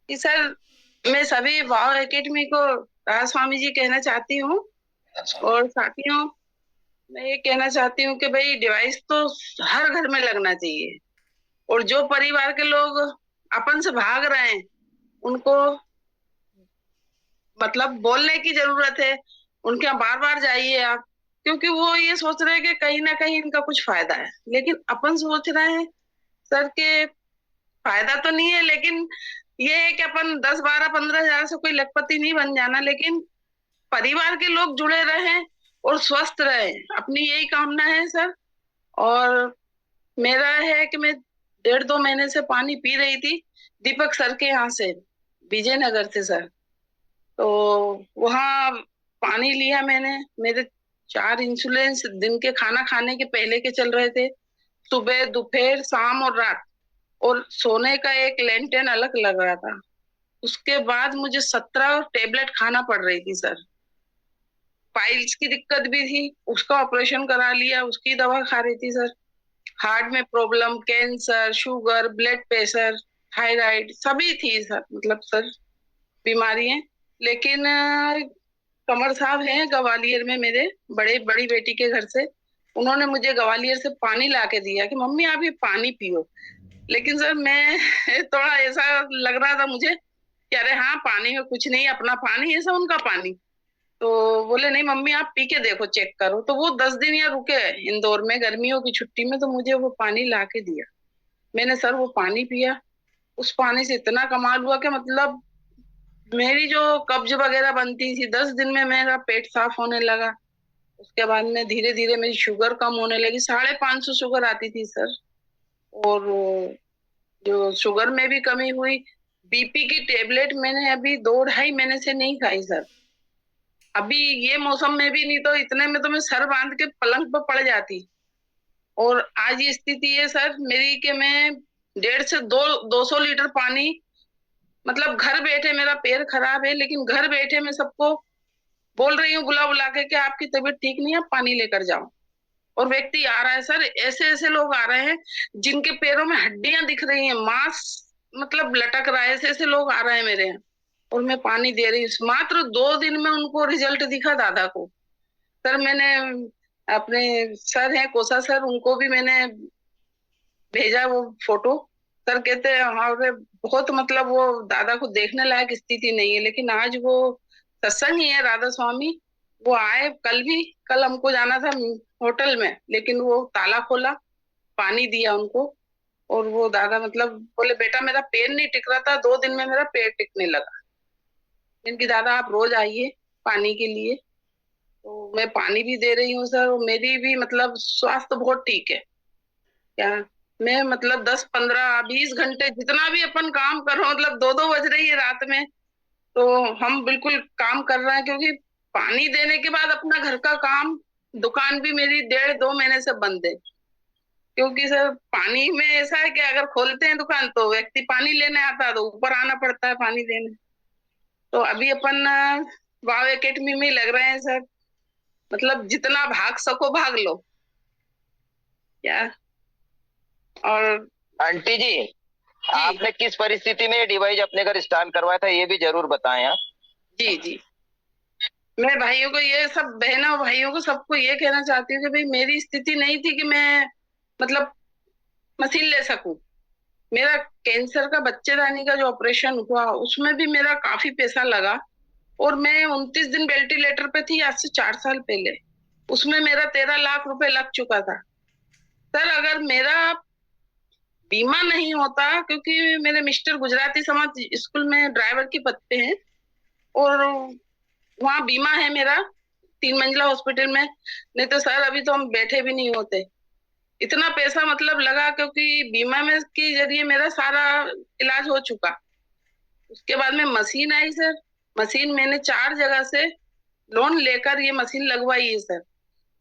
सर, मैं सभी वाव एकेडमी को राज स्वामी जी कहना चाहती हूँ। और साथियों, मैं ये कहना चाहती हूँ कि भाई डिवाइस तो हर घर में लगना चाहिए। और जो परिवार के लोग अपन से भाग रहे हैं, उनको मतलब बोलने की जरूरत है, उनके यहाँ बार बार जाइए आप, क्योंकि वो ये सोच रहे हैं कि कहीं ना कहीं इनका कुछ फायदा है। लेकिन अपन सोच रहे हैं सर के फायदा तो नहीं है, लेकिन ये है कि अपन 10-12-15 हजार से कोई लखपति नहीं बन जाना, लेकिन परिवार के लोग जुड़े रहें और स्वस्थ रहें, अपनी यही कामना है सर। और मेरा है कि मैं 1.5-2 महीने से पानी पी रही थी दीपक सर के यहाँ से, विजयनगर से सर। तो वहाँ पानी लिया मैंने, मेरे 4 इंसुलेंस दिन के खाना खाने के पहले के चल रहे थे, सुबह दोपहर शाम और रात, और सोने का एक लेंटेन अलग लग रहा था। उसके बाद मुझे 17 टेबलेट खाना पड़ रही थी सर। पाइल्स की दिक्कत भी थी, उसका ऑपरेशन करा लिया, उसकी दवा खा रही थी सर। हार्ट में problem, cancer, sugar, blood pressure, thyroid सभी थी सर, मतलब सर बीमारियां। लेकिन कमर साहब हैं ग्वालियर में, मेरे बड़ी बेटी के घर से, उन्होंने मुझे ग्वालियर से पानी ला के दिया कि मम्मी आप ये पानी पियो। लेकिन सर मैं थोड़ा ऐसा लग रहा था मुझे कि अरे हाँ पानी में कुछ नहीं, अपना पानी ऐसा उनका पानी। तो बोले नहीं मम्मी आप पी के देखो, चेक करो। तो वो 10 दिन यहाँ रुके इंदौर में गर्मियों की छुट्टी में, तो मुझे वो पानी ला के दिया। मैंने सर वो पानी पिया, उस पानी से इतना कमाल हुआ कि मतलब मेरी जो कब्ज वगैरह बनती थी 10 दिन में मेरा पेट साफ होने लगा। उसके बाद में धीरे धीरे मेरी शुगर कम होने लगी, 550 शुगर आती थी सर, और जो शुगर में भी कमी हुई। बीपी की टेबलेट मैंने अभी 2-2.5 महीने से नहीं खाई सर। अभी ये मौसम में भी नहीं, तो इतने में तो मैं सर बांध के पलंग पर पड़ जाती। और आज ये स्थिति है सर मेरी कि मैं 1.5 से 200 लीटर पानी, मतलब घर बैठे, मेरा पैर खराब है लेकिन घर बैठे मैं सबको बोल रही हूँ बुला बुला के आपकी तबीयत ठीक नहीं है, आप पानी लेकर जाओ। और व्यक्ति आ रहा है सर, ऐसे ऐसे लोग आ रहे हैं जिनके पैरों में हड्डियां दिख रही हैं, मांस मतलब लटक रहा है, ऐसे ऐसे लोग आ रहे हैं मेरे यहाँ, और मैं पानी दे रही हूँ। मात्र 2 दिन में उनको रिजल्ट दिखा दादा को। सर मैंने अपने सर हैं कोसा सर, उनको भी मैंने भेजा वो फोटो। सर कहते हैं हाँ बहुत मतलब वो दादा को देखने लायक स्थिति नहीं है। लेकिन आज वो सत्संग ही है राधा स्वामी, वो आए कल हमको जाना था होटल में, लेकिन वो ताला खोला, पानी दिया उनको, और वो दादा मतलब बोले बेटा मेरा पैर नहीं टिक रहा था, 2 दिन में मेरा पैर टिकने लगा। इनकी दादा आप रोज आइए पानी के लिए। तो मैं पानी भी दे रही हूँ सर, और मेरी भी मतलब स्वास्थ्य बहुत ठीक है। क्या मैं मतलब 10-15-20 घंटे जितना भी अपन काम कर रहे हो, मतलब 2-2 बज रही है रात में, तो हम बिल्कुल काम कर रहे हैं। क्योंकि पानी देने के बाद अपना घर का काम, दुकान भी मेरी 1.5-2 महीने से बंद है। क्योंकि सर पानी में ऐसा है कि अगर खोलते हैं दुकान तो व्यक्ति पानी लेने आता है, तो ऊपर आना पड़ता है पानी देने। तो अभी अपन वाव एकेडमी में लग रहे हैं सर, मतलब जितना भाग सको भाग लो क्या। और आंटी जी, आपने किस परिस्थिति में डिवाइस अपने घर इंस्टॉल करवाया था ये भी जरूर बताएं आप। जी मैं भाइयों को ये सब, बहनों भाइयों को सबको ये कहना चाहती हूँ कि भाई मेरी स्थिति नहीं थी कि मैं मतलब मशीन ले सकूं। मेरा कैंसर का बच्चेदानी का जो ऑपरेशन हुआ उसमें भी मेरा काफी पैसा लगा, और मैं 29 दिन वेंटिलेटर पे थी आज से 4 साल पहले। उसमें मेरा 13 लाख रुपए लग चुका था सर। अगर मेरा बीमा नहीं होता, क्योंकि मेरे मिस्टर गुजराती समाज स्कूल में ड्राइवर के पद पे हैं, और वहाँ बीमा है मेरा 3 मंजिला हॉस्पिटल में, नहीं तो सर अभी तो हम बैठे भी नहीं होते। इतना पैसा मतलब लगा, क्योंकि बीमा में के जरिए मेरा सारा इलाज हो चुका। उसके बाद में मशीन आई सर, मशीन मैंने 4 जगह से लोन लेकर ये मशीन लगवाई है सर।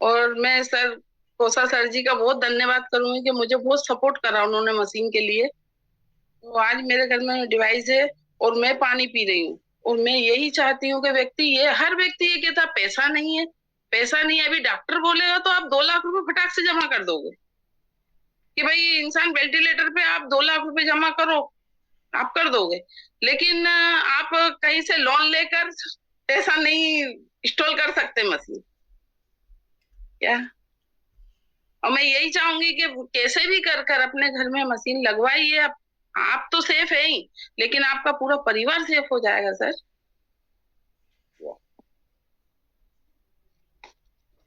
और मैं सर कोसा सर जी का बहुत धन्यवाद करूंगी कि मुझे बहुत सपोर्ट करा उन्होंने मशीन के लिए। तो आज मेरे घर में डिवाइस है और मैं पानी पी रही हूँ। और मैं यही चाहती हूँ कि हर व्यक्ति ये कहता पैसा नहीं है, पैसा नहीं है। अभी डॉक्टर बोलेगा तो आप 2 लाख रुपए फटाक से जमा कर दोगे कि भाई इंसान वेंटिलेटर पे आप 2 लाख रुपए जमा करो, आप कर दोगे। लेकिन आप कहीं से लोन लेकर पैसा नहीं इंस्टॉल कर सकते मशीन क्या। और मैं यही चाहूंगी कि कैसे भी कर अपने घर में मशीन लगवाइए आप, आप तो सेफ है ही, लेकिन आपका पूरा परिवार सेफ हो जाएगा सर।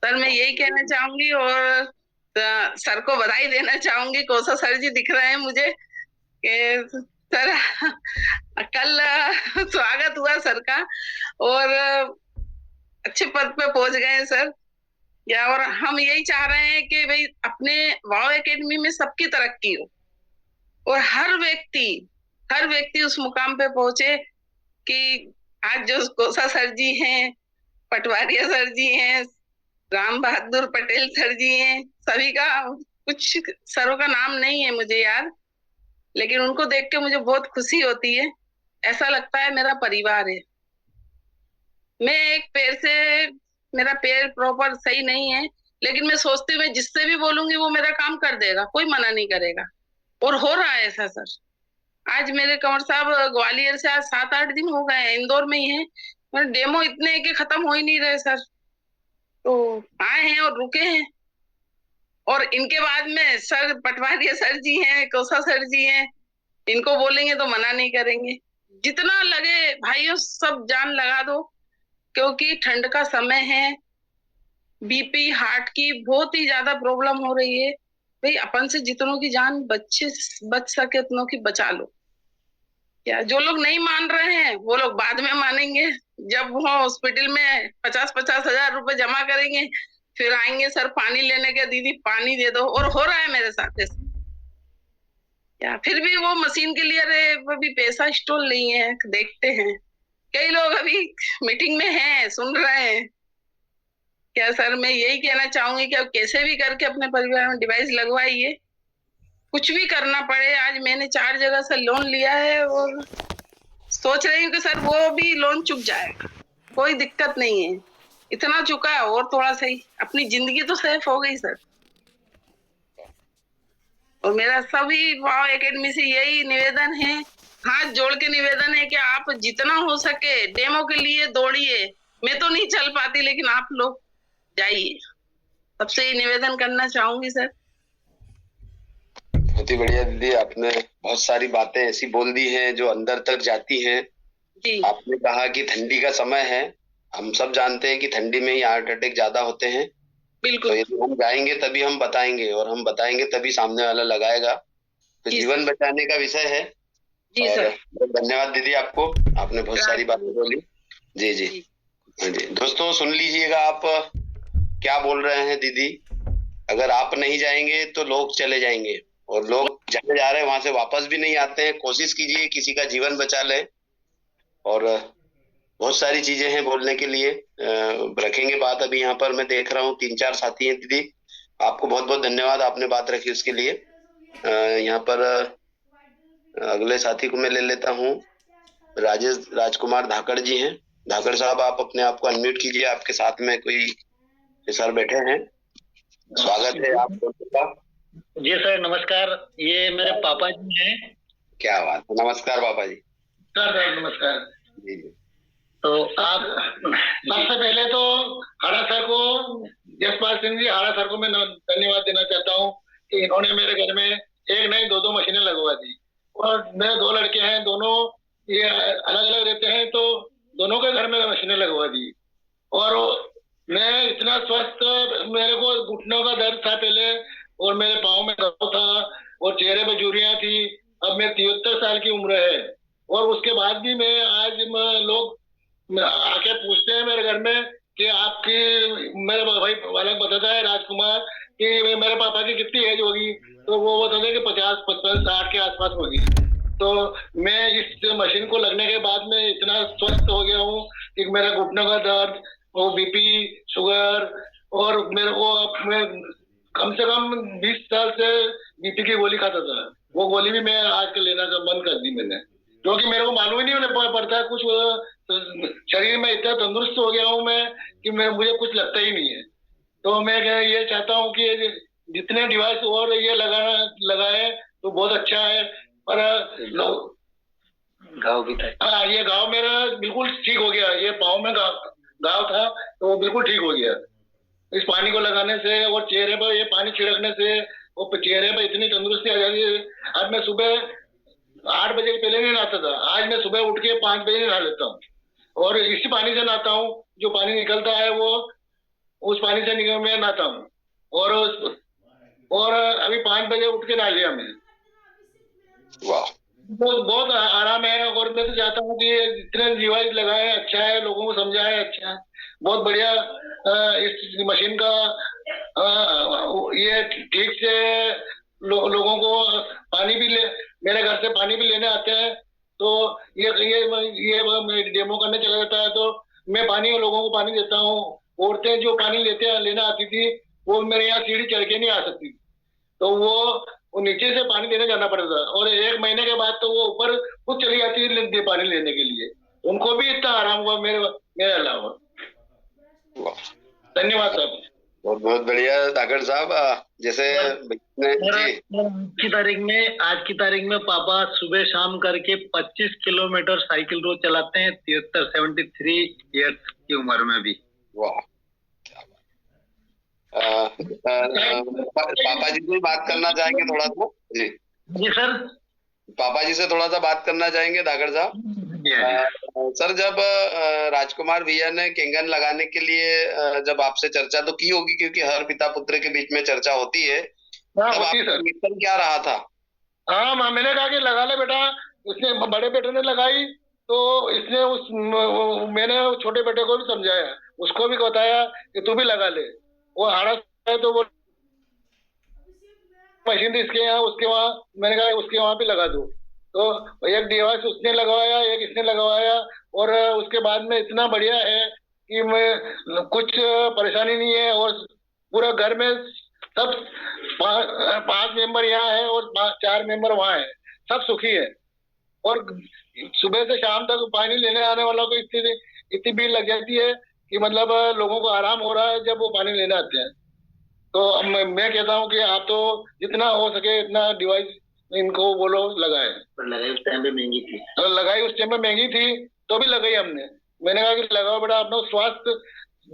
सर मैं यही कहना चाहूंगी और सर को बधाई देना चाहूंगी। कोसा सर जी दिख रहे हैं मुझे कि सर कल स्वागत हुआ सर का और अच्छे पद पे पहुंच गए हैं सर। या और हम यही चाह रहे हैं कि भाई अपने वाव एकेडमी में सबकी तरक्की हो और हर व्यक्ति उस मुकाम पे पहुंचे कि आज जो कोसा सर जी हैं, पटवारिया सर जी हैं, राम बहादुर पटेल सर जी हैं, सभी का कुछ सरों का नाम नहीं है मुझे याद, लेकिन उनको देख के मुझे बहुत खुशी होती है। ऐसा लगता है मेरा परिवार है। मैं एक पैर से, मेरा पैर प्रॉपर सही नहीं है, लेकिन मैं सोचती हूँ मैं जिससे भी बोलूंगी वो मेरा काम कर देगा, कोई मना नहीं करेगा। और हो रहा है ऐसा सर। आज मेरे कंवर साहब ग्वालियर से आज 7-8 दिन हो गए हैं, इंदौर में ही है। मेरे डेमो इतने के खत्म हो ही नहीं रहे सर, तो आए हैं और रुके हैं। और इनके बाद में सर पटवारी सर जी हैं, कोसा सर जी हैं, इनको बोलेंगे तो मना नहीं करेंगे। जितना लगे भाइयों सब जान लगा दो, क्योंकि ठंड का समय है, बीपी हार्ट की बहुत ही ज्यादा प्रॉब्लम हो रही है। भाई अपन से जितनों की जान बच सके उतनों की बचा लो। क्या जो लोग नहीं मान रहे हैं वो लोग बाद में मानेंगे, जब वो हॉस्पिटल में 50-50 हजार रुपए जमा करेंगे, फिर आएंगे सर पानी लेने के, दीदी पानी दे दो। और हो रहा है मेरे साथ ऐसे। या फिर भी वो मशीन के लिए अरे वो भी पैसा स्टॉल नहीं है, देखते हैं। कई लोग अभी मीटिंग में हैं, सुन रहे हैं। क्या सर मैं यही कहना चाहूंगी कि अब कैसे भी करके अपने परिवार में डिवाइस लगवाइए, कुछ भी करना पड़े। आज मैंने 4 जगह से लोन लिया है और सोच रही हूँ कि सर वो भी लोन चुक जाएगा, कोई दिक्कत नहीं है। इतना चुका है और थोड़ा सही, अपनी जिंदगी तो सेफ हो गई सर। और मेरा सभी वाव एकेडमी से यही निवेदन है, हाथ जोड़ के निवेदन है कि आप जितना हो सके डेमो के लिए दौड़िए। मैं तो नहीं चल पाती, लेकिन आप लोग जाइए। सबसे निवेदन करना चाहूंगी सर। बहुत ही बढ़िया दीदी, आपने बहुत सारी बातें ऐसी बोल दी हैं जो अंदर तक जाती हैं। जी। आपने कहा कि ठंडी का समय है, हम सब जानते हैं कि ठंडी में ही हार्ट अटैक ज्यादा होते हैं। बिल्कुल। तो यदि हम जाएंगे तभी हम बताएंगे, और हम बताएंगे तभी सामने वाला लगाएगा। तो जीवन बचाने का विषय है। जी सर। धन्यवाद दीदी आपको, आपने बहुत सारी बातें बोली। जी जी हाँ जी। दोस्तों सुन लीजिएगा, आप क्या बोल रहे हैं दीदी। अगर आप नहीं जाएंगे तो लोग चले जाएंगे, और लोग जहाँ जा रहे हैं वहां से वापस भी नहीं आते हैं। कोशिश कीजिए किसी का जीवन बचा लें। और बहुत सारी चीजें हैं बोलने के लिए, रखेंगे बात। अभी यहाँ पर मैं देख रहा हूँ 3-4 साथी हैं। दीदी आपको बहुत बहुत धन्यवाद, आपने बात रखी उसके लिए। यहाँ पर अगले साथी को मैं ले लेता हूँ। राजकुमार धाकड़ जी हैं। धाकड़ साहब आप अपने आप को अनम्यूट कीजिए, आपके साथ में कोई सर बैठे हैं। स्वागत है आप दोनों का। जी सर नमस्कार, ये मेरे पापा जी हैं। क्या बात है, नमस्कार पापा जी। सर नमस्कार जी जी। तो आप सबसे पहले तो हाड़ा सर को, यशपाल सिंह जी हाड़ा सर को मैं धन्यवाद देना चाहता हूँ कि इन्होंने मेरे घर में एक नहीं 2 मशीनें लगवा दी। और मेरे 2 लड़के हैं, दोनों ये अलग अलग रहते हैं, तो दोनों के घर में मशीनें लगवा दी। और मैं इतना स्वस्थ, मेरे को घुटनों का दर्द था पहले, और मेरे पाँव में घाव था, और चेहरे पे झुर्रियां थी। अब मेरी 73 साल की उम्र है, और उसके बाद भी मैं आज लोग आके पूछते हैं मेरे घर में कि आपकी, मेरे भाई वाला बताता है राजकुमार कि मेरे पापा की कितनी एज होगी, तो वो बताते हैं कि 50, 55, 60 के आसपास होगी। तो मैं इस मशीन को लगने के बाद में इतना स्वस्थ हो गया हूँ कि मेरा घुटनों का दर्द, वो बीपी, शुगर, और मेरे को मैं कम से कम 20 साल से बीपी की गोली खाता था। वो गोली भी मैं आजकल लेना बंद कर दी मैंने, क्योंकि मेरे को मालूम ही नहीं पड़ता कुछ। शरीर में इतना तंदुरुस्त हो गया हूँ मैं कि मुझे कुछ लगता ही नहीं है। तो मैं ये चाहता हूँ कि जितने डिवाइस और ये लगाए तो बहुत अच्छा है। पर घाव भी था। हाँ, ये घाव मेरा बिल्कुल ठीक हो गया। ये पाँव में घाव था तो वो बिल्कुल ठीक हो गया इस पानी को लगाने से, और चेहरे पर ये पानी छिड़कने से वो चेहरे पर इतनी तंदुरुस्ती आ जाती है। आज मैं सुबह 8 बजे के पहले नहीं नहाता था। आज मैं सुबह उठ के 5 बजे नहा लेता हूँ और इसी पानी से नहाता हूँ। जो पानी निकलता है वो उस पानी से मैं नहाता हूँ। और अभी 5 बजे उठ के नहा लिया मैं। वाह, बहुत आराम है। और मैं तो चाहता हूँ कि जितने डिवाइस लगाए अच्छा है, लोगों को समझाए अच्छा है, बहुत बढ़िया। इस मशीन का ये ठीक से लोगों को पानी भी मेरे घर से पानी भी लेने आते हैं। तो ये डेमो करने चला जाता है तो मैं पानी लोगों को पानी देता हूँ। औरतें जो पानी लेने आती थी वो मेरे यहाँ सीढ़ी चढ़ के नहीं आ सकती, तो वो नीचे से पानी लेने जाना पड़ता था। और 1 महीने के बाद तो वो ऊपर खुद चली जाती है पानी लेने के लिए। उनको भी इतना आराम हुआ मेरे अलावा। धन्यवाद साहब। बहुत बहुत बढ़िया धाकड़ साहब। जैसे आज की तारीख में पापा सुबह शाम करके 25 किलोमीटर साइकिल रोज चलाते हैं, 73 ईयर्स की उम्र में भी। वाह, पापा जी से बात करना चाहेंगे थोड़ा सा? जी जी सर। पापा जी से थोड़ा सा बात करना चाहेंगे धाकड़ साहब? सर, जब राजकुमार भैया ने केंगन लगाने के लिए जब आपसे चर्चा तो की होगी, क्योंकि हर पिता पुत्र के बीच में चर्चा होती है, तब आपका रिएक्शन क्या रहा था? हाँ, मैंने कहा कि लगा ले बेटा। उसने बड़े बेटे ने लगाई तो इसने मैंने छोटे बेटे को भी समझाया, उसको भी बताया कि तू भी लगा ले। वो हाड़ा है तो वो मशीन थी इसके यहाँ उसके वहाँ, मैंने कहा उसके वहाँ भी लगा दो। तो एक डिवाइस उसने लगवाया, एक इसने लगवाया। और उसके बाद में इतना बढ़िया है कि मैं कुछ परेशानी नहीं है। और पूरा घर में सब 5 मेंबर यहाँ है और 4 मेंबर वहाँ है, सब सुखी है। और सुबह से शाम तक पानी लेने आने वालों को इतनी भीड़ लग जाती है कि मतलब लोगों को आराम हो रहा है जब वो पानी लेने आते हैं। तो मैं कहता हूँ कि आप तो जितना हो सके इतना डिवाइस इनको बोलो लगाए। लगाई उस टाइम पे महंगी थी, तो लगाई उस टाइम पे महंगी थी तो भी लगाई हमने। मैंने कहा कि लगाओ बेटा, अपना स्वास्थ्य,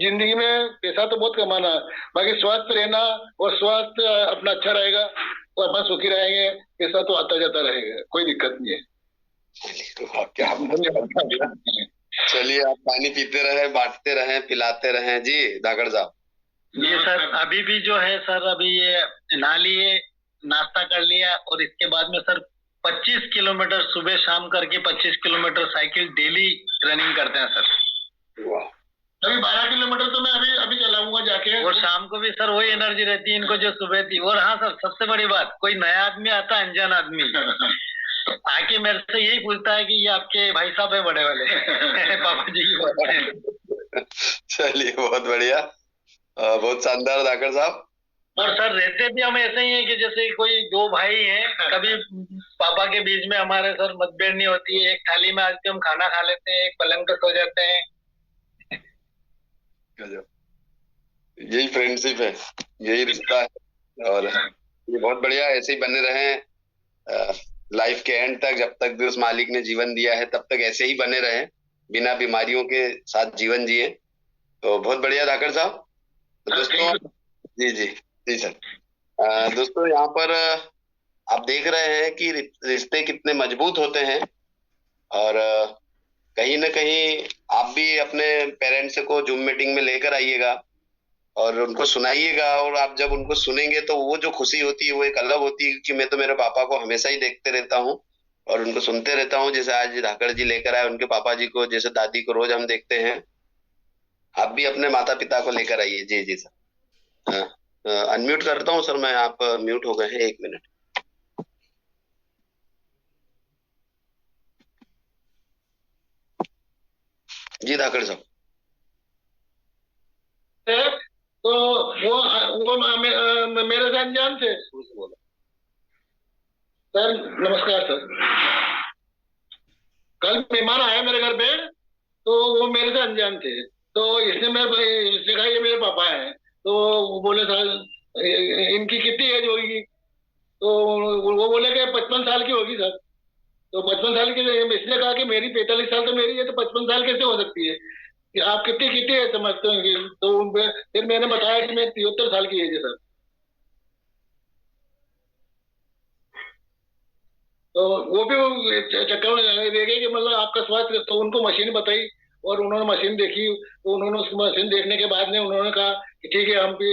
जिंदगी में पैसा तो बहुत कमाना है, बाकी स्वस्थ रहना और स्वास्थ्य अपना अच्छा रहेगा तो अपन सुखी रहेंगे। पैसा तो आता जाता रहेगा, कोई दिक्कत नहीं है। चलिए, आप पानी पीते रहे, बांटते रहे, पिलाते रहे। जी धाकड़ साहब। ये सर अभी भी जो है सर, अभी ये नहा लिए, नाश्ता कर लिया और इसके बाद में सर 25 किलोमीटर सुबह शाम करके 25 किलोमीटर साइकिल डेली रनिंग करते हैं सर। वाह, अभी 12 किलोमीटर तो मैं अभी चलाऊंगा जाके। और शाम को भी सर वही एनर्जी रहती है इनको जो सुबह थी। और हाँ सर, सबसे बड़ी बात, कोई नया आदमी आता है, अनजान आदमी आके मेरे से यही पूछता है कि ये आपके भाई साहब है बड़े वाले पापा जी की बात है। चलिए, बहुत बढ़िया, बहुत शानदार धाकड़ साहब। और सर रहते भी हम ऐसे ही हैं कि जैसे कोई 2 भाई हैं, कभी पापा के बीच में हमारे सर मतभेद नहीं होती है। एक थाली में आके हम खाना खा लेते हैं, एक पलंग पे सो जाते हैं। यही फ्रेंडशिप है, यही रिश्ता है। और ये बहुत बढ़िया, ऐसे ही बने रहे लाइफ के एंड तक। जब तक भी उस मालिक ने जीवन दिया है तब तक ऐसे ही बने रहे, बिना बीमारियों के साथ जीवन जिए। तो बहुत बढ़िया धाकड़ साहब। दोस्तों, जी सर। दोस्तों, यहाँ पर आप देख रहे हैं कि रिश्ते कितने मजबूत होते हैं। और कहीं ना कहीं आप भी अपने पेरेंट्स को जूम मीटिंग में लेकर आइएगा और उनको सुनाइएगा। और आप जब उनको सुनेंगे तो वो जो खुशी होती है वो एक अलग होती है, कि मैं तो मेरे पापा को हमेशा ही देखते रहता हूँ और उनको सुनते रहता हूँ। जैसे आज धाकड़ जी लेकर आए उनके पापा जी को, जैसे दादी को रोज हम देखते हैं। आप भी अपने माता पिता को लेकर आइए। जी सर। अनम्यूट करता हूँ सर मैं, आप म्यूट हो गए हैं, 1 मिनट। जी धाकड़ साहब। तो वो मेरे से अनजान थे। सर नमस्कार सर। कल मेहमान आया मेरे घर पे, तो वो मेरे से अनजान थे। तो इसने कहा ये मेरे पापा हैं। तो वो बोले सर इनकी कितनी एज होगी? तो वो बोले कि 55 साल की होगी सर। तो 55 साल की, इसने कहा कि मेरी 45 साल तो मेरी है, तो 55 साल कैसे हो सकती है? कि आप कितनी एज समझते हो? तो फिर मैंने बताया कि मैं 73 साल की एज है सर। तो वो भी चक्कर में देखे कि मतलब आपका स्वास्थ्य, तो उनको मशीन बताई और उन्होंने मशीन देखी। तो उन्होंने उस मशीन देखने के बाद में उन्होंने कहा कि ठीक है, हम भी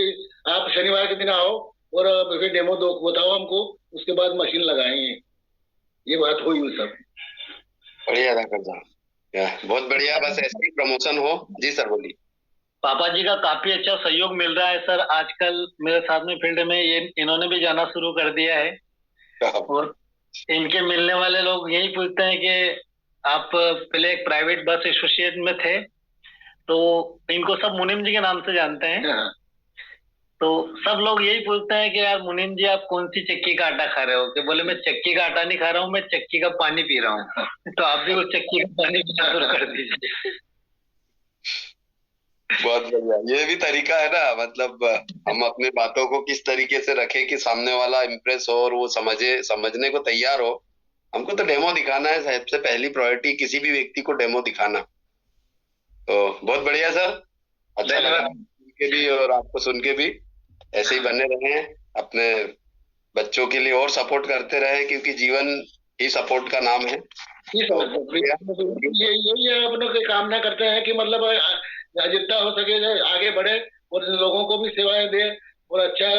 आप शनिवार के दिन आओ और फिर डेमो दो बताओ हमको, उसके बाद मशीन लगाएंगे। ये बात हुई हुई सब। बढ़िया डॉक्टर साहब, बहुत बढ़िया, बस ऐसे ही प्रमोशन हो। जी सर बोलिए। पापा जी का काफी अच्छा सहयोग मिल रहा है सर। आजकल मेरे साथ में फील्ड में ये इन्होंने भी जाना शुरू कर दिया है और इनके मिलने वाले लोग यही पूछते हैं कि आप पहले एक प्राइवेट बस एसोसिएशन में थे, तो इनको सब मुनीम जी के नाम से जानते हैं। तो सब लोग यही पूछते हैं कि यार मुनीम जी आप कौन सी चक्की का आटा खा रहे हो? कि बोले मैं चक्की का आटा नहीं खा रहा हूँ, मैं चक्की का पानी पी रहा हूँ। तो आप भी उस चक्की का पानी पीना शुरू कर दीजिए। बहुत बढ़िया, ये भी तरीका है ना, मतलब हम अपनी बातों को किस तरीके से रखें कि सामने वाला इम्प्रेस हो और वो समझने को तैयार हो। हमको तो डेमो दिखाना है, सबसे पहली प्रायोरिटी किसी भी व्यक्ति को डेमो दिखाना। तो बहुत बढ़िया सर, अच्छा लगा सुन के भी और आपको सुन के भी। ऐसे ही बने रहें, अपने बच्चों के लिए और सपोर्ट करते रहे, क्योंकि जीवन ही सपोर्ट का नाम है। यही हम लोग कामना करते हैं कि मतलब जितना हो सके आगे बढ़े और लोगों को भी सेवाएं दे और अच्छा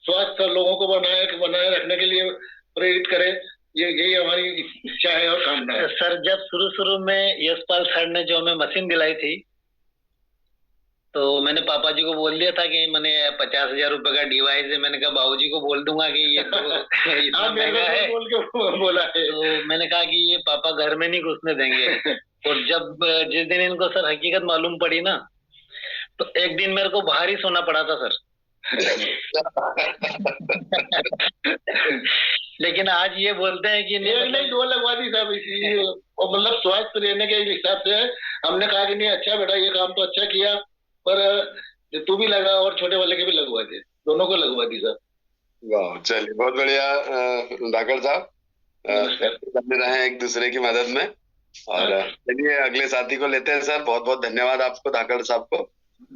स्वास्थ्य लोगों को बनाए रखने के लिए प्रेरित करे। यही हमारी इच्छा है और कामना है। सर जब शुरू में यशपाल सर ने जो हमें मशीन दिलाई थी, तो मैंने पापा जी को बोल दिया था कि मैंने 50,000 रुपए का डिवाइस है। मैंने कहा बाबूजी को बोल दूंगा कि ये तो इतना महंगा है। बोल के बोला है। तो मैंने कहा कि ये पापा घर में नहीं घुसने देंगे। और जब जिस दिन इनको सर हकीकत मालूम पड़ी ना, तो एक दिन मेरे को बाहर ही सोना पड़ा था सर। लेकिन आज ये बोलते हैं कि नहीं 2 लगवा दी साहब इसी, और मतलब स्वास्थ्य रहने के हिसाब से हमने कहा कि नहीं अच्छा बेटा ये काम तो अच्छा किया, पर तू भी लगा और छोटे वाले के भी लगवा दे, दोनों को लगवा दी सर। वाह, चलिए बहुत बढ़िया डॉक्टर साहब, बने रहे एक दूसरे की मदद में। और चलिए अगले साथी को लेते हैं सर। बहुत बहुत धन्यवाद आपको डॉक्टर साहब को।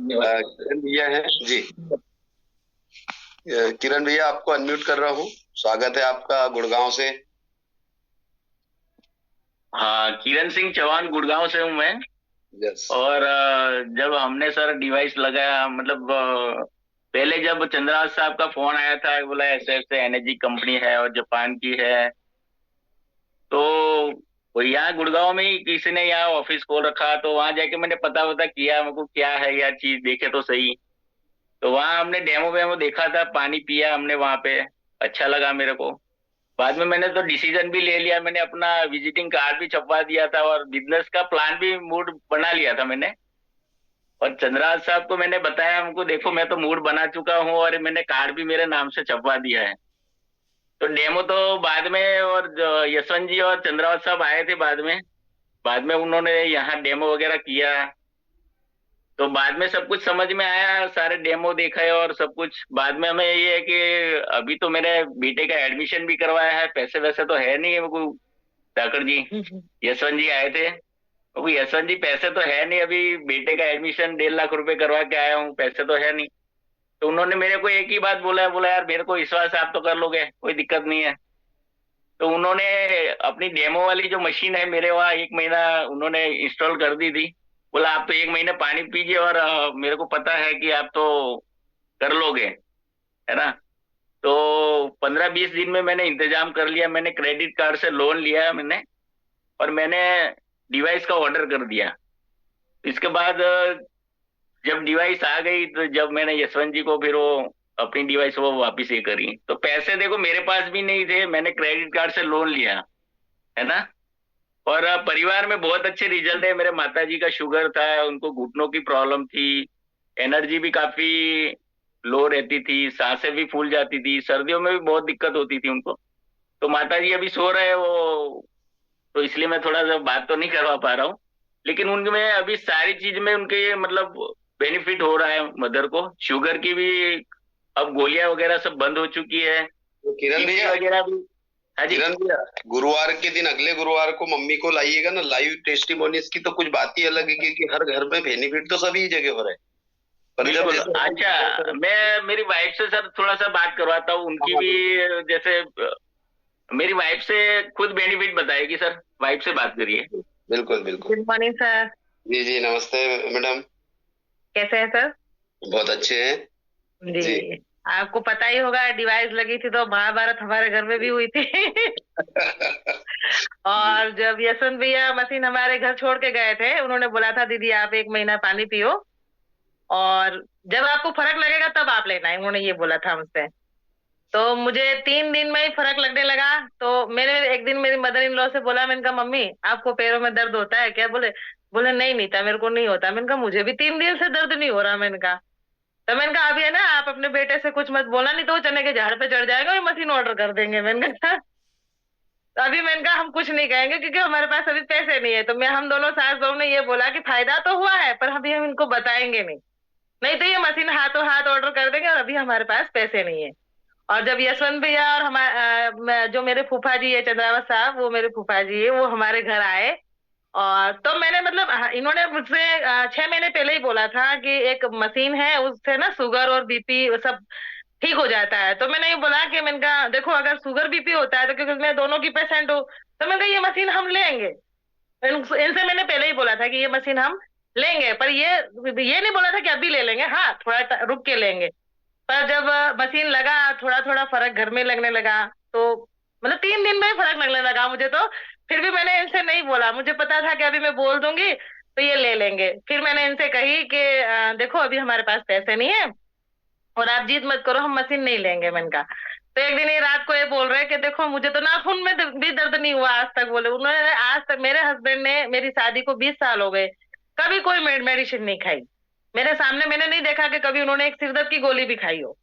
किरण भैया है जी, किरण भैया आपको अनम्यूट कर रहा हूँ। स्वागत है आपका गुड़गांव से। हाँ, किरण सिंह चौहान गुड़गांव से हूँ मैं। यस। और जब हमने सर डिवाइस लगाया, मतलब पहले जब चंद्रराज साहब का फोन आया था, बोला ऐसे ऐसे एनर्जी कंपनी है और जापान की है, तो वो यहाँ गुड़गांव में ही किसी ने यहाँ ऑफिस खोल रखा, तो वहां जाके मैंने पता किया मेरे को क्या है यार चीज, देखे तो सही। तो वहां हमने डेमो वेमो देखा था, पानी पिया हमने वहां पे, अच्छा लगा मेरे को। बाद में मैंने तो डिसीजन भी ले लिया, मैंने अपना विजिटिंग कार्ड भी छपवा दिया था और बिजनेस का प्लान भी मूड बना लिया था मैंने। और चंद्रराज साहब को मैंने बताया, हमको देखो मैं तो मूड बना चुका हूँ और मैंने कार्ड भी मेरे नाम से छपवा दिया है। तो डेमो तो बाद में, और यशवंत जी और चंद्रराज साहब आए थे बाद में उन्होंने यहाँ डेमो वगैरह किया। तो बाद में सब कुछ समझ में आया, सारे डेमो देखा है और सब कुछ। बाद में हमें ये है कि अभी तो मेरे बेटे का एडमिशन भी करवाया है, पैसे वैसे तो है नहीं मेरे को ठाकर जी। यशवंत जी आए थे, यशवंत जी पैसे तो है नहीं, अभी बेटे का एडमिशन 1.5 लाख रुपए करवा के आया हूँ, पैसे तो है नहीं। तो उन्होंने मेरे को एक ही बात बोला यार मेरे को विश्वास है आप तो कर लोगे, कोई दिक्कत नहीं है। तो उन्होंने अपनी डेमो वाली जो मशीन है मेरे वहाँ 1 महीना उन्होंने इंस्टॉल कर दी थी। बोला आप तो 1 महीने पानी पीजिए और मेरे को पता है कि आप तो कर लोगे, है ना। तो 15-20 दिन में मैंने इंतजाम कर लिया, मैंने क्रेडिट कार्ड से लोन लिया मैंने, और मैंने डिवाइस का ऑर्डर कर दिया। इसके बाद जब डिवाइस आ गई, तो जब मैंने यशवंत जी को फिर वो अपनी डिवाइस वो वापिस ये करी, तो पैसे देखो मेरे पास भी नहीं थे, मैंने क्रेडिट कार्ड से लोन लिया, है ना। और परिवार में बहुत अच्छे रिजल्ट है। मेरे माता जी का शुगर था, उनको घुटनों की प्रॉब्लम थी, एनर्जी भी काफी लो रहती थी, सांसें भी फूल जाती थी, सर्दियों में भी बहुत दिक्कत होती थी उनको। तो माता जी अभी सो रहे हैं वो, तो इसलिए मैं थोड़ा सा बात तो नहीं करवा पा रहा हूँ, लेकिन उनमें अभी सारी चीज में उनके मतलब बेनिफिट हो रहा है। मदर को शुगर की भी अब गोलियां वगैरह सब बंद हो चुकी है। तो किरण भैया वगैरह भी, किरण भैया गुरुवार के दिन, अगले गुरुवार को मम्मी को लाइएगा ना, लाइव टेस्टिमोनीज की तो कुछ बात ही अलग है, क्योंकि हर घर में बेनिफिट तो सभी जगह हो रहे हैं। पर जब अच्छा, मैं मेरी वाइफ से सर थोड़ा सा बात करवाता हूँ, उनकी भी जैसे मेरी वाइफ से खुद बेनिफिट बताएगी सर, वाइफ से बात करिए। बिल्कुल बिल्कुल। Good morning sir. जी जी नमस्ते मैडम। कैसे हैं सर? बहुत अच्छे हैं जी। आपको पता ही होगा डिवाइस लगी थी तो महाभारत हमारे घर में भी हुई थी। और जब यशवंत भैया मशीन हमारे घर छोड़ के गए थे, उन्होंने बोला था दीदी आप 1 महीना पानी पियो और जब आपको फर्क लगेगा तब आप लेना है, उन्होंने ये बोला था मुझसे। तो मुझे 3 दिन में ही फर्क लगने लगा। तो मैंने एक दिन मेरी मदर इन लॉ से बोला, मैंने कहा मम्मी आपको पैरों में दर्द होता है क्या? बोले बोले नहीं नीता मेरे को नहीं होता। मैंने कहा मुझे भी 3 दिन से दर्द नहीं हो रहा। मैंने कहा तो मैंने कहा अभी है ना आप अपने बेटे से कुछ मत बोला, नहीं तो वो चने के झाड़ पे चढ़ जाएगा और मशीन ऑर्डर कर देंगे। मैंने कहा तो अभी मैंने कहा हम कुछ नहीं कहेंगे क्योंकि हमारे पास अभी पैसे नहीं है। तो हम दोनों सास बहू ने ये बोला कि फायदा तो हुआ है पर अभी हम इनको बताएंगे नहीं तो ये मशीन हाथों हाथ ऑर्डर कर देंगे और अभी हमारे पास पैसे नहीं है। और जब यशवंत भैया और हमारे जो मेरे फूफा जी है चंद्रावत साहब, वो मेरे फूफा जी है, वो हमारे घर आए और तो मैंने मतलब इन्होंने मुझसे 6 महीने पहले ही बोला था कि एक मशीन है उससे ना शुगर और बीपी सब ठीक हो जाता है। तो मैंने ये बोला कि मैंने कहा देखो अगर शुगर बीपी होता है तो क्योंकि मैं दोनों की पेशेंट हूँ तो मैंने कहा ये मशीन हम लेंगे। इनसे मैंने पहले ही बोला था कि ये मशीन हम लेंगे, पर ये नहीं बोला था कि अभी ले लेंगे, हाँ थोड़ा रुक के लेंगे। पर जब मशीन लगा थोड़ा थोड़ा फर्क घर में लगने लगा तो मतलब 3 दिन में ही फर्क लगने लगा मुझे। तो फिर भी मैंने इनसे नहीं बोला, मुझे पता था कि अभी मैं बोल दूंगी तो ये ले लेंगे। फिर मैंने इनसे कही कि देखो अभी हमारे पास पैसे नहीं है और आप जिद मत करो, हम मशीन नहीं लेंगे। मैंने कहा तो एक दिन ये रात को ये बोल रहे कि देखो मुझे तो नाखून में भी दर्द नहीं हुआ आज तक। बोले उन्होंने आज तक, मेरे हस्बैंड ने मेरी शादी को 20 साल हो गए, कभी कोई मेडिसिन नहीं खाई मेरे सामने। मैंने नहीं देखा कि कभी उन्होंने एक सिरदर्द की गोली भी खाई हो।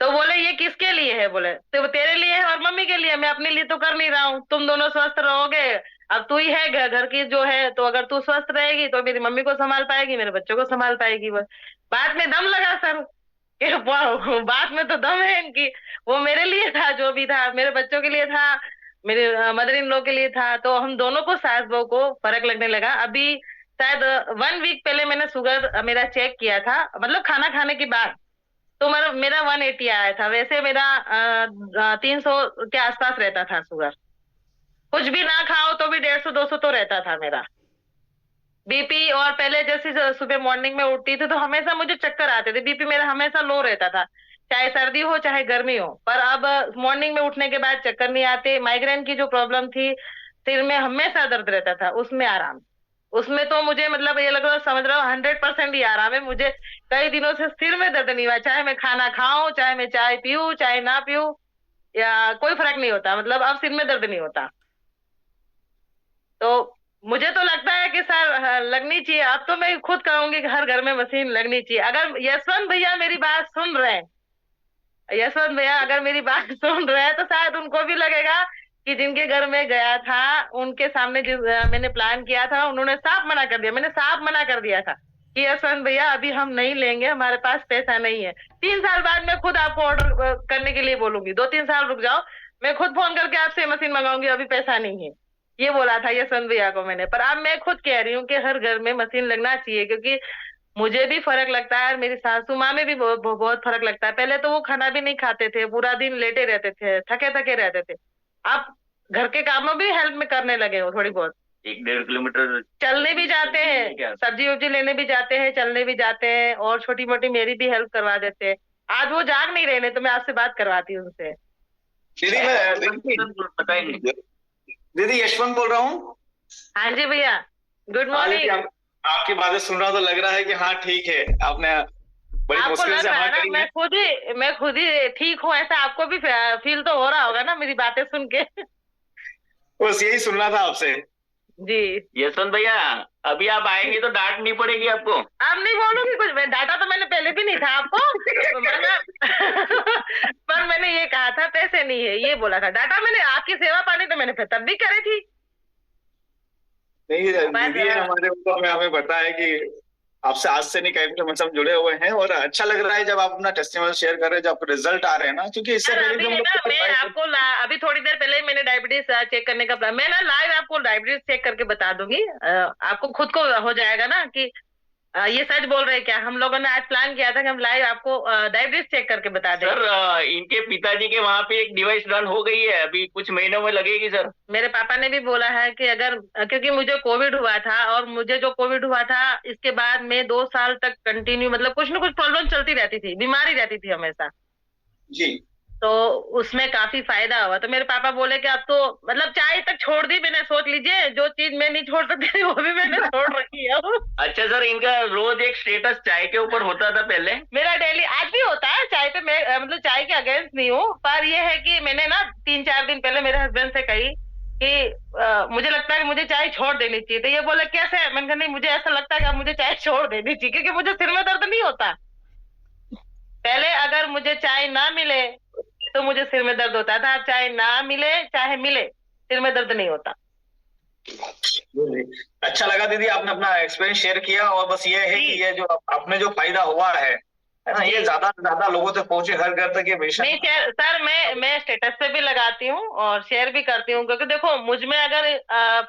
तो बोले ये किसके लिए है? बोले तो तेरे लिए है और मम्मी के लिए, मैं अपने लिए तो कर नहीं रहा हूँ, तुम दोनों स्वस्थ रहोगे। अब तू ही है घर की जो है, तो अगर तू स्वस्थ रहेगी तो मेरी मम्मी को संभाल पाएगी, मेरे बच्चों को संभाल पाएगी। बस बात में दम लगा सर, बात में तो दम है इनकी। वो मेरे लिए था, जो भी था मेरे बच्चों के लिए था, मेरे मदर इन लॉ के लिए था। तो हम दोनों को, सास बहू को फर्क लगने लगा। अभी शायद 1 वीक पहले मैंने शुगर मेरा चेक किया था, मतलब खाना खाने के बाद, तो मेरा 180 आया था। वैसे मेरा 300 के आसपास रहता था शुगर, कुछ भी ना खाओ तो भी 150-200 तो रहता था मेरा बीपी। और पहले जैसे सुबह मॉर्निंग में उठती थी तो हमेशा मुझे चक्कर आते थे, बीपी मेरा हमेशा लो रहता था, चाहे सर्दी हो चाहे गर्मी हो। पर अब मॉर्निंग में उठने के बाद चक्कर नहीं आते। माइग्रेन की जो प्रॉब्लम थी, सिर में हमेशा दर्द रहता था, उसमें आराम। उसमें तो मुझे मतलब ये लग रहा, समझ रहा हूँ 100% ही आराम है मुझे। कई दिनों से सिर में दर्द नहीं हुआ, चाहे मैं खाना खाऊं, चाहे मैं चाय पीऊं, चाहे ना पीऊं, या कोई फर्क नहीं होता। मतलब अब सिर में दर्द नहीं होता। तो मुझे तो लगता है कि सर लगनी चाहिए। अब तो मैं खुद कहूंगी कि हर घर में मशीन लगनी चाहिए। अगर यशवंत भैया मेरी बात सुन रहे हैं, यशवंत भैया अगर मेरी बात सुन रहे हैं तो शायद उनको भी लगेगा कि जिनके घर में गया था उनके सामने जो मैंने प्लान किया था, उन्होंने साफ मना कर दिया। मैंने साफ मना कर दिया था कि यशवंत भैया अभी हम नहीं लेंगे, हमारे पास पैसा नहीं है। 3 साल बाद मैं खुद आपको ऑर्डर करने के लिए बोलूंगी, 2-3 साल रुक जाओ, मैं खुद फोन करके आपसे मशीन मंगाऊंगी, अभी पैसा नहीं है, ये बोला था यशवंत भैया को मैंने। पर अब मैं खुद कह रही हूँ कि हर घर में मशीन लगना चाहिए, क्योंकि मुझे भी फर्क लगता है, मेरी सासू माँ में भी बहुत फर्क लगता है। पहले तो वो खाना भी नहीं खाते थे, पूरा दिन लेटे रहते थे, थके थके रहते थे। आप घर के कामों भी हेल्प में करने लगे हो, थोड़ी बहुत 1-1.5 किलोमीटर चलने भी जाते हैं, सब्जी वब्जी लेने भी जाते हैं, चलने भी जाते हैं, और छोटी मोटी मेरी भी हेल्प करवा देते हैं। आज वो जाग नहीं रहे, तो मैं आपसे बात करवाती हूँ उनसे। दीदी यशवंत बोल रहा हूँ। हाँ जी भैया, गुड मॉर्निंग। आपकी बातें सुन रहा हूँ तो लग रहा है कि हाँ ठीक है, आपने बड़ी मुश्किल से हाँ करी है। मैं खुद ही ठीक हूँ, ऐसा आपको भी फील तो हो रहा होगा ना मेरी बातें सुन के। बस यही सुनना था आपसे जी। यशवंत भैया अभी आप आएंगे तो डांट नहीं पड़ेगी आपको? अब नहीं बोलूंगी कुछ, डाटा तो मैंने पहले भी नहीं था आपको। पर मैंने ये कहा था पैसे नहीं है, ये बोला था। डाटा मैंने आपकी सेवा पानी तो मैंने तब भी करी थी। नहीं दीदी हमारे ऊपर हमें पता है कि आपसे आज से नहीं कहीं हम जुड़े हुए हैं, और अच्छा लग रहा है जब आप अपना टेस्टिमोनियल शेयर कर रहे हैं, जब रिजल्ट आ रहे हैं ना, क्योंकि इससे पहले मैं आपको अभी थोड़ी देर पहले मैंने डायबिटीज चेक करने का, मैं ना लाइव आपको डायबिटीज चेक करके बता दूंगी। आपको खुद को हो जाएगा ना कि ये सच बोल रहे हैं क्या? हम लोगों ने आज प्लान किया था कि हम लाइव आपको डायबिटीज चेक करके बता दें। सर इनके पिताजी के वहाँ पे एक डिवाइस डन हो गई है, अभी कुछ महीनों में लगेगी सर। मेरे पापा ने भी बोला है कि अगर, क्योंकि मुझे कोविड हुआ था और मुझे जो कोविड हुआ था इसके बाद में 2 साल तक कंटिन्यू मतलब कुछ ना कुछ प्रॉब्लम चलती रहती थी, बीमारी रहती थी हमेशा जी। तो उसमें काफी फायदा हुआ। तो मेरे पापा बोले कि अब तो मतलब चाय तक छोड़ दी मैंने, सोच लीजिए जो चीज मैं नहीं छोड़ सकती थी वो भी मैंने छोड़ रखी है। अच्छा सर, इनका रोज एक स्टेटस चाय के ऊपर होता था पहले? मेरा डेली आज भी होता है चाय पे, मैं मतलब चाय के अगेंस्ट नहीं हूँ, पर ये है कि मैंने ना 3-4 दिन पहले मेरे हस्बैंड से कही कि मुझे लगता है कि मुझे चाय छोड़ देनी चाहिए। तो ये बोले कैसे? मैंने कहा नहीं, मुझे ऐसा लगता है कि अब मुझे चाय छोड़ देनी चाहिए, क्योंकि मुझे सिर में दर्द नहीं होता। पहले अगर मुझे चाय ना मिले तो मुझे सिर में दर्द होता था, चाहे ना मिले चाहे मिले सिर में दर्द नहीं होता। अच्छा लगा दीदी, आपने अपना एक्सपीरियंस शेयर किया, और बस ये है कि ये जो आपने जो फायदा हुआ है ना, ये ज्यादा से ज्यादा लोगों तक पहुंचे, हर घर तक ये बेशक। नहीं सर, मैं स्टेटस पे भी लगाती हूँ और शेयर भी करती हूँ, क्योंकि देखो मुझ में अगर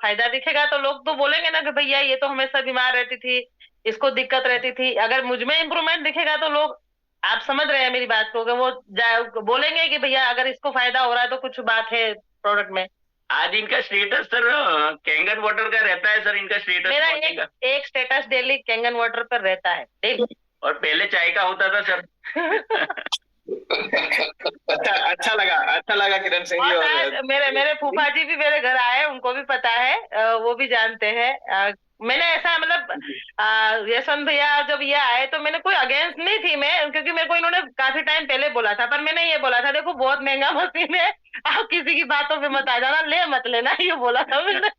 फायदा दिखेगा तो लोग तो बोलेंगे ना कि भैया ये तो हमेशा बीमार रहती थी, इसको दिक्कत रहती थी। अगर मुझ में इम्प्रूवमेंट दिखेगा तो लोग, आप समझ रहे हैं मेरी बात को, कि वो बोलेंगे कि भैया अगर इसको फायदा हो रहा है तो कुछ बात है प्रोडक्ट में। आज इनका स्टेटस सर कैंगन वाटर का रहता है सर, इनका स्टेटस मेरा एक स्टेटस डेली कैंगन वाटर पर रहता है डेली, और पहले चाय का होता था सर। अच्छा लगा किरण सिंह जी। और मेरे फूफा जी भी मेरे घर आए, उनको भी पता है, वो भी जानते हैं। मैंने ऐसा मतलब यशवंत भैया जब ये आए तो मैंने कोई अगेंस्ट नहीं थी मैं, क्योंकि मेरे को इन्होंने काफी टाइम पहले बोला था, पर मैंने ये बोला था देखो बहुत महंगा मशीन है, आप किसी की बातों पे मत आ जाना, ले मत लेना, ये बोला था मैंने।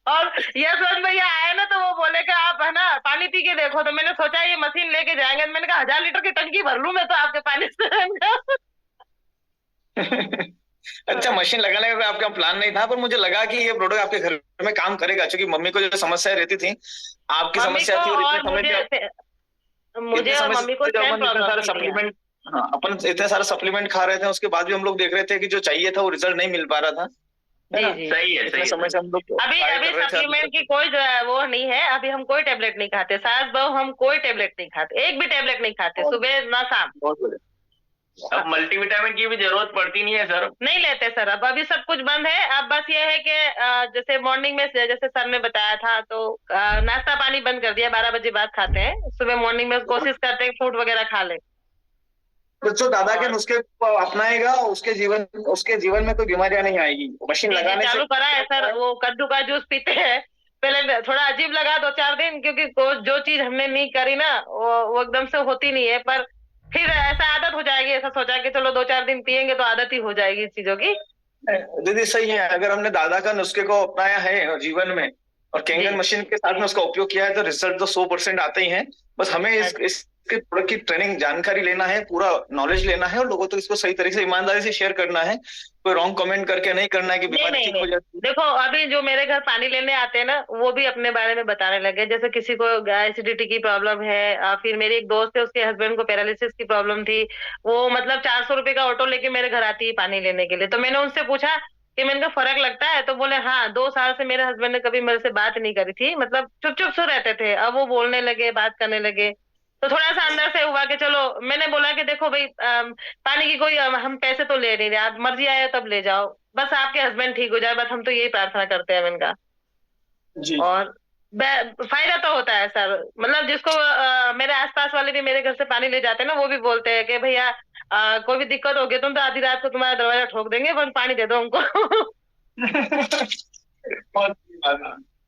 और यशवंत भैया आए ना तो वो बोले कि आप है ना पानी पी के देखो, तो मैंने सोचा ये मशीन लेके जाएंगे, तो मैंने कहा 1000 लीटर की टंकी भर लूं मैं तो आपके पानी से। अच्छा, मशीन लगाने का आपका प्लान नहीं था, पर मुझे लगा कि ये प्रोडक्ट आपके घर में काम करेगा, क्योंकि मम्मी को जो समस्या रहती थी, आपकी समस्या थी, और इतने मुझे और मम्मी को सारे सप्लीमेंट, हाँ, अपन इतने सारे सप्लीमेंट खा रहे थे, उसके बाद भी हम लोग देख रहे थे कि जो चाहिए था वो रिजल्ट नहीं मिल पा रहा था। जी सही है, सही समय से हम लोग अभी सप्लीमेंट की कोई जो है वो नहीं है, अभी हम कोई टेबलेट नहीं खाते, सास बहू हम कोई टेबलेट नहीं खाते, एक भी टेबलेट नहीं खाते, सुबह ना शाम। अब मल्टीविटामिन की भी जरूरत पड़ती नहीं है सर? नहीं लेते सर, अब अभी सब कुछ बंद है। अब बस ये है कि जैसे मॉर्निंग में जैसे सर ने बताया था तो नाश्ता पानी बंद कर दिया, 12 बजे बाद खाते हैं, सुबह मॉर्निंग में कोशिश करते हैं फ्रूट वगैरह खा ले। जो दादा के नुस्खे को अपनाएगा उसके जीवन में कोई बीमारियां नहीं आएगी। मशीन लगाने चालू करा है सर, वो कद्दू का जूस पीते हैं, पहले थोड़ा अजीब लगा 2-4 दिन, क्योंकि जो चीज हमने नहीं करी ना वो एकदम से होती नहीं है, पर फिर ऐसा आदत हो जाएगी, ऐसा सोचा कि चलो 2-4 दिन पियेंगे तो आदत ही हो जाएगी इस चीजों की। दीदी सही है, अगर हमने दादा का नुस्खे को अपनाया है जीवन में और कैंगन मशीन के साथ में उसका उपयोग किया है तो रिजल्ट तो 100% आते ही हैं। बस हमें इसके प्रोडक्ट की ट्रेनिंग जानकारी लेना है, पूरा नॉलेज लेना है और लोगों तक इसको सही तरीके से ईमानदारी से शेयर करना है। कोई रॉन्ग कमेंट करके नहीं करना है कि बीमारी ठीक हो जाती है। देखो अभी जो मेरे घर पानी लेने आते हैं ना वो भी अपने बारे में बताने लगे, जैसे किसी को एसिडिटी की प्रॉब्लम है, फिर मेरी एक दोस्त है उसके हस्बैंड को पैरालिसिस की प्रॉब्लम थी, वो मतलब 400 रुपए का ऑटो लेके मेरे घर आती है पानी लेने के लिए। तो मैंने उनसे पूछा कि मैंने कहा फर्क लगता है, तो बोले हाँ 2 साल से मेरे हस्बैंड ने कभी मेरे से बात नहीं करी थी, मतलब चुप चुप से रहते थे, अब वो बोलने लगे, बात करने लगे, तो थोड़ा सा अंदर से हुआ कि चलो। मैंने बोला कि देखो भाई पानी की कोई हम पैसे तो ले नहीं रहे, आप मर्जी आए तब ले जाओ, बस आपके हस्बैंड ठीक हो जाए, बस हम तो यही प्रार्थना करते हैं इनका। और फायदा तो होता है सर, मतलब जिसको मेरे आसपास वाले भी मेरे घर से पानी ले जाते हैं ना वो भी बोलते हैं कि भैया कोई भी दिक्कत होगी तुम तो आधी रात को तुम्हारा दरवाजा ठोक देंगे, बस पानी दे दो हमको।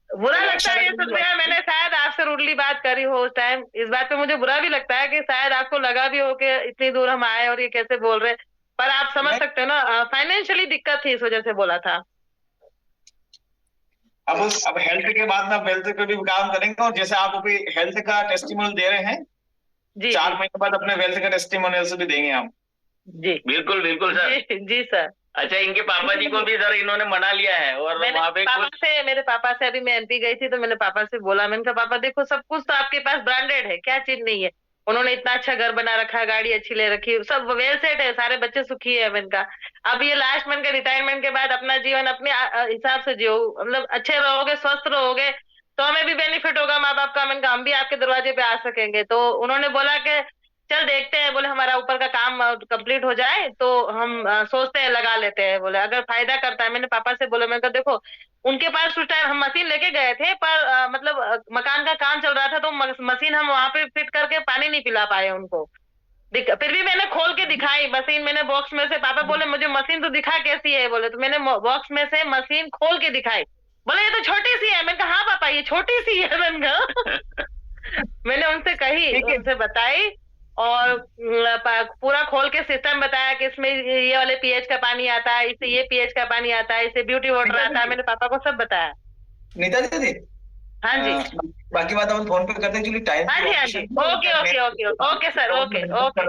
बुरा लगता है ये सुन के, मैंने शायद आपसे रूडली बात करी हो उस टाइम, इस बात पे मुझे बुरा भी लगता है कि शायद आपको लगा भी हो कि इतनी दूर हम आए और ये कैसे बोल रहे, पर आप समझ सकते हो ना फाइनेंशियली दिक्कत थी इस वजह से बोला था। अब हेल्थ के बाद में हेल्थ पे भी काम करेंगे, और जैसे आप अभी हेल्थ का टेस्टिमोनियल दे रहे हैं जी, 4 महीने बाद अपने हेल्थ का टेस्टिमोनियल भी देंगे हम। जी बिल्कुल बिल्कुल सर। जी सर। अच्छा, इनके पापा जी को भी सर इन्होंने मना लिया है, और वहाँ पे मेरे पापा से अभी मैं एमपी गई थी तो मैंने पापा से बोला, मैंने कहा पापा देखो सब कुछ तो आपके पास ब्रांडेड है, क्या चीज नहीं है, उन्होंने इतना अच्छा घर बना रखा, गाड़ी अच्छी ले रखी, सब वेल सेट है, सारे बच्चे सुखी है। मैंने कहा अब ये लास्ट में रिटायरमेंट के बाद अपना जीवन अपने हिसाब से जियो, मतलब अच्छे रहोगे, स्वस्थ रहोगे तो हमें भी बेनिफिट होगा माँ बाप का। मैंने कहा हम भी आपके दरवाजे पे आ सकेंगे। तो उन्होंने बोला कि चल देखते हैं, बोले हमारा ऊपर का काम कंप्लीट हो जाए तो हम सोचते हैं लगा लेते हैं। बोले अगर फायदा करता है। मैंने पापा से बोला, मैंने कहा देखो उनके पास उस टाइम हम मशीन लेके गए थे, पर मतलब मकान का काम चल रहा था तो मशीन हम वहां पे फिट करके पानी नहीं पिला पाए उनको। फिर भी मैंने खोल के दिखाई मशीन, मैंने बॉक्स में से, पापा बोले मुझे मशीन तो दिखा कैसी है। बोले तो मैंने बॉक्स में से मशीन खोल के दिखाई। बोले ये तो छोटी सी है। मैंने कहा हाँ पापा ये छोटी सी है। मैंने कहा मैंने उनसे कही, उनसे बताई और पूरा खोल के सिस्टम बताया कि इसमें ये वाले पीएच का पानी आता है, इससे ये पीएच का पानी आता है, इससे ब्यूटी वाटर आता है। मैंने पापा को सब बताया। नीता दीदी, हाँ जी, बाकी बात हम फोन पे करते हैं, क्योंकि टाइम। हाँ जी, हाँ जी, okay okay okay okay sir, okay okay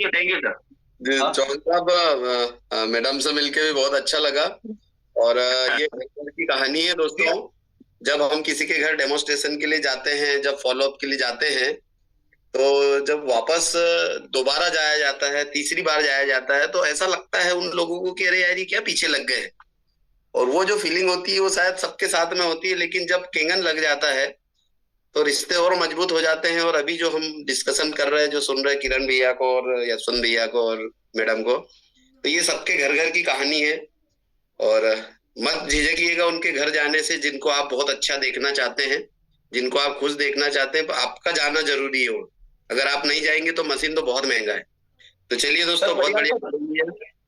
thank you sir. Chauhan sahab, madam से मिलके भी बहुत अच्छा लगा। और ये की कहानी है दोस्तों, जब हम किसी के घर डेमोस्ट्रेशन के लिए जाते हैं, जब फॉलोअप के लिए जाते हैं, तो जब वापस दोबारा जाया जाता है, तीसरी बार जाया जाता है, तो ऐसा लगता है उन लोगों को कि अरे यार ये क्या पीछे लग गए। और वो जो फीलिंग होती है वो शायद सबके साथ में होती है, लेकिन जब केंगन लग जाता है तो रिश्ते और मजबूत हो जाते हैं। और अभी जो हम डिस्कशन कर रहे हैं, जो सुन रहे हैं किरण भैया को और यशवंत भैया को और मैडम को, तो ये सबके घर घर की कहानी है। और मत झिझकिएगा उनके घर जाने से, जिनको आप बहुत अच्छा देखना चाहते हैं, जिनको आप खुश देखना चाहते हैं, आपका जाना जरूरी हो। अगर आप नहीं जाएंगे तो मशीन तो बहुत महंगा है। तो चलिए दोस्तों, बहुत बढ़िया,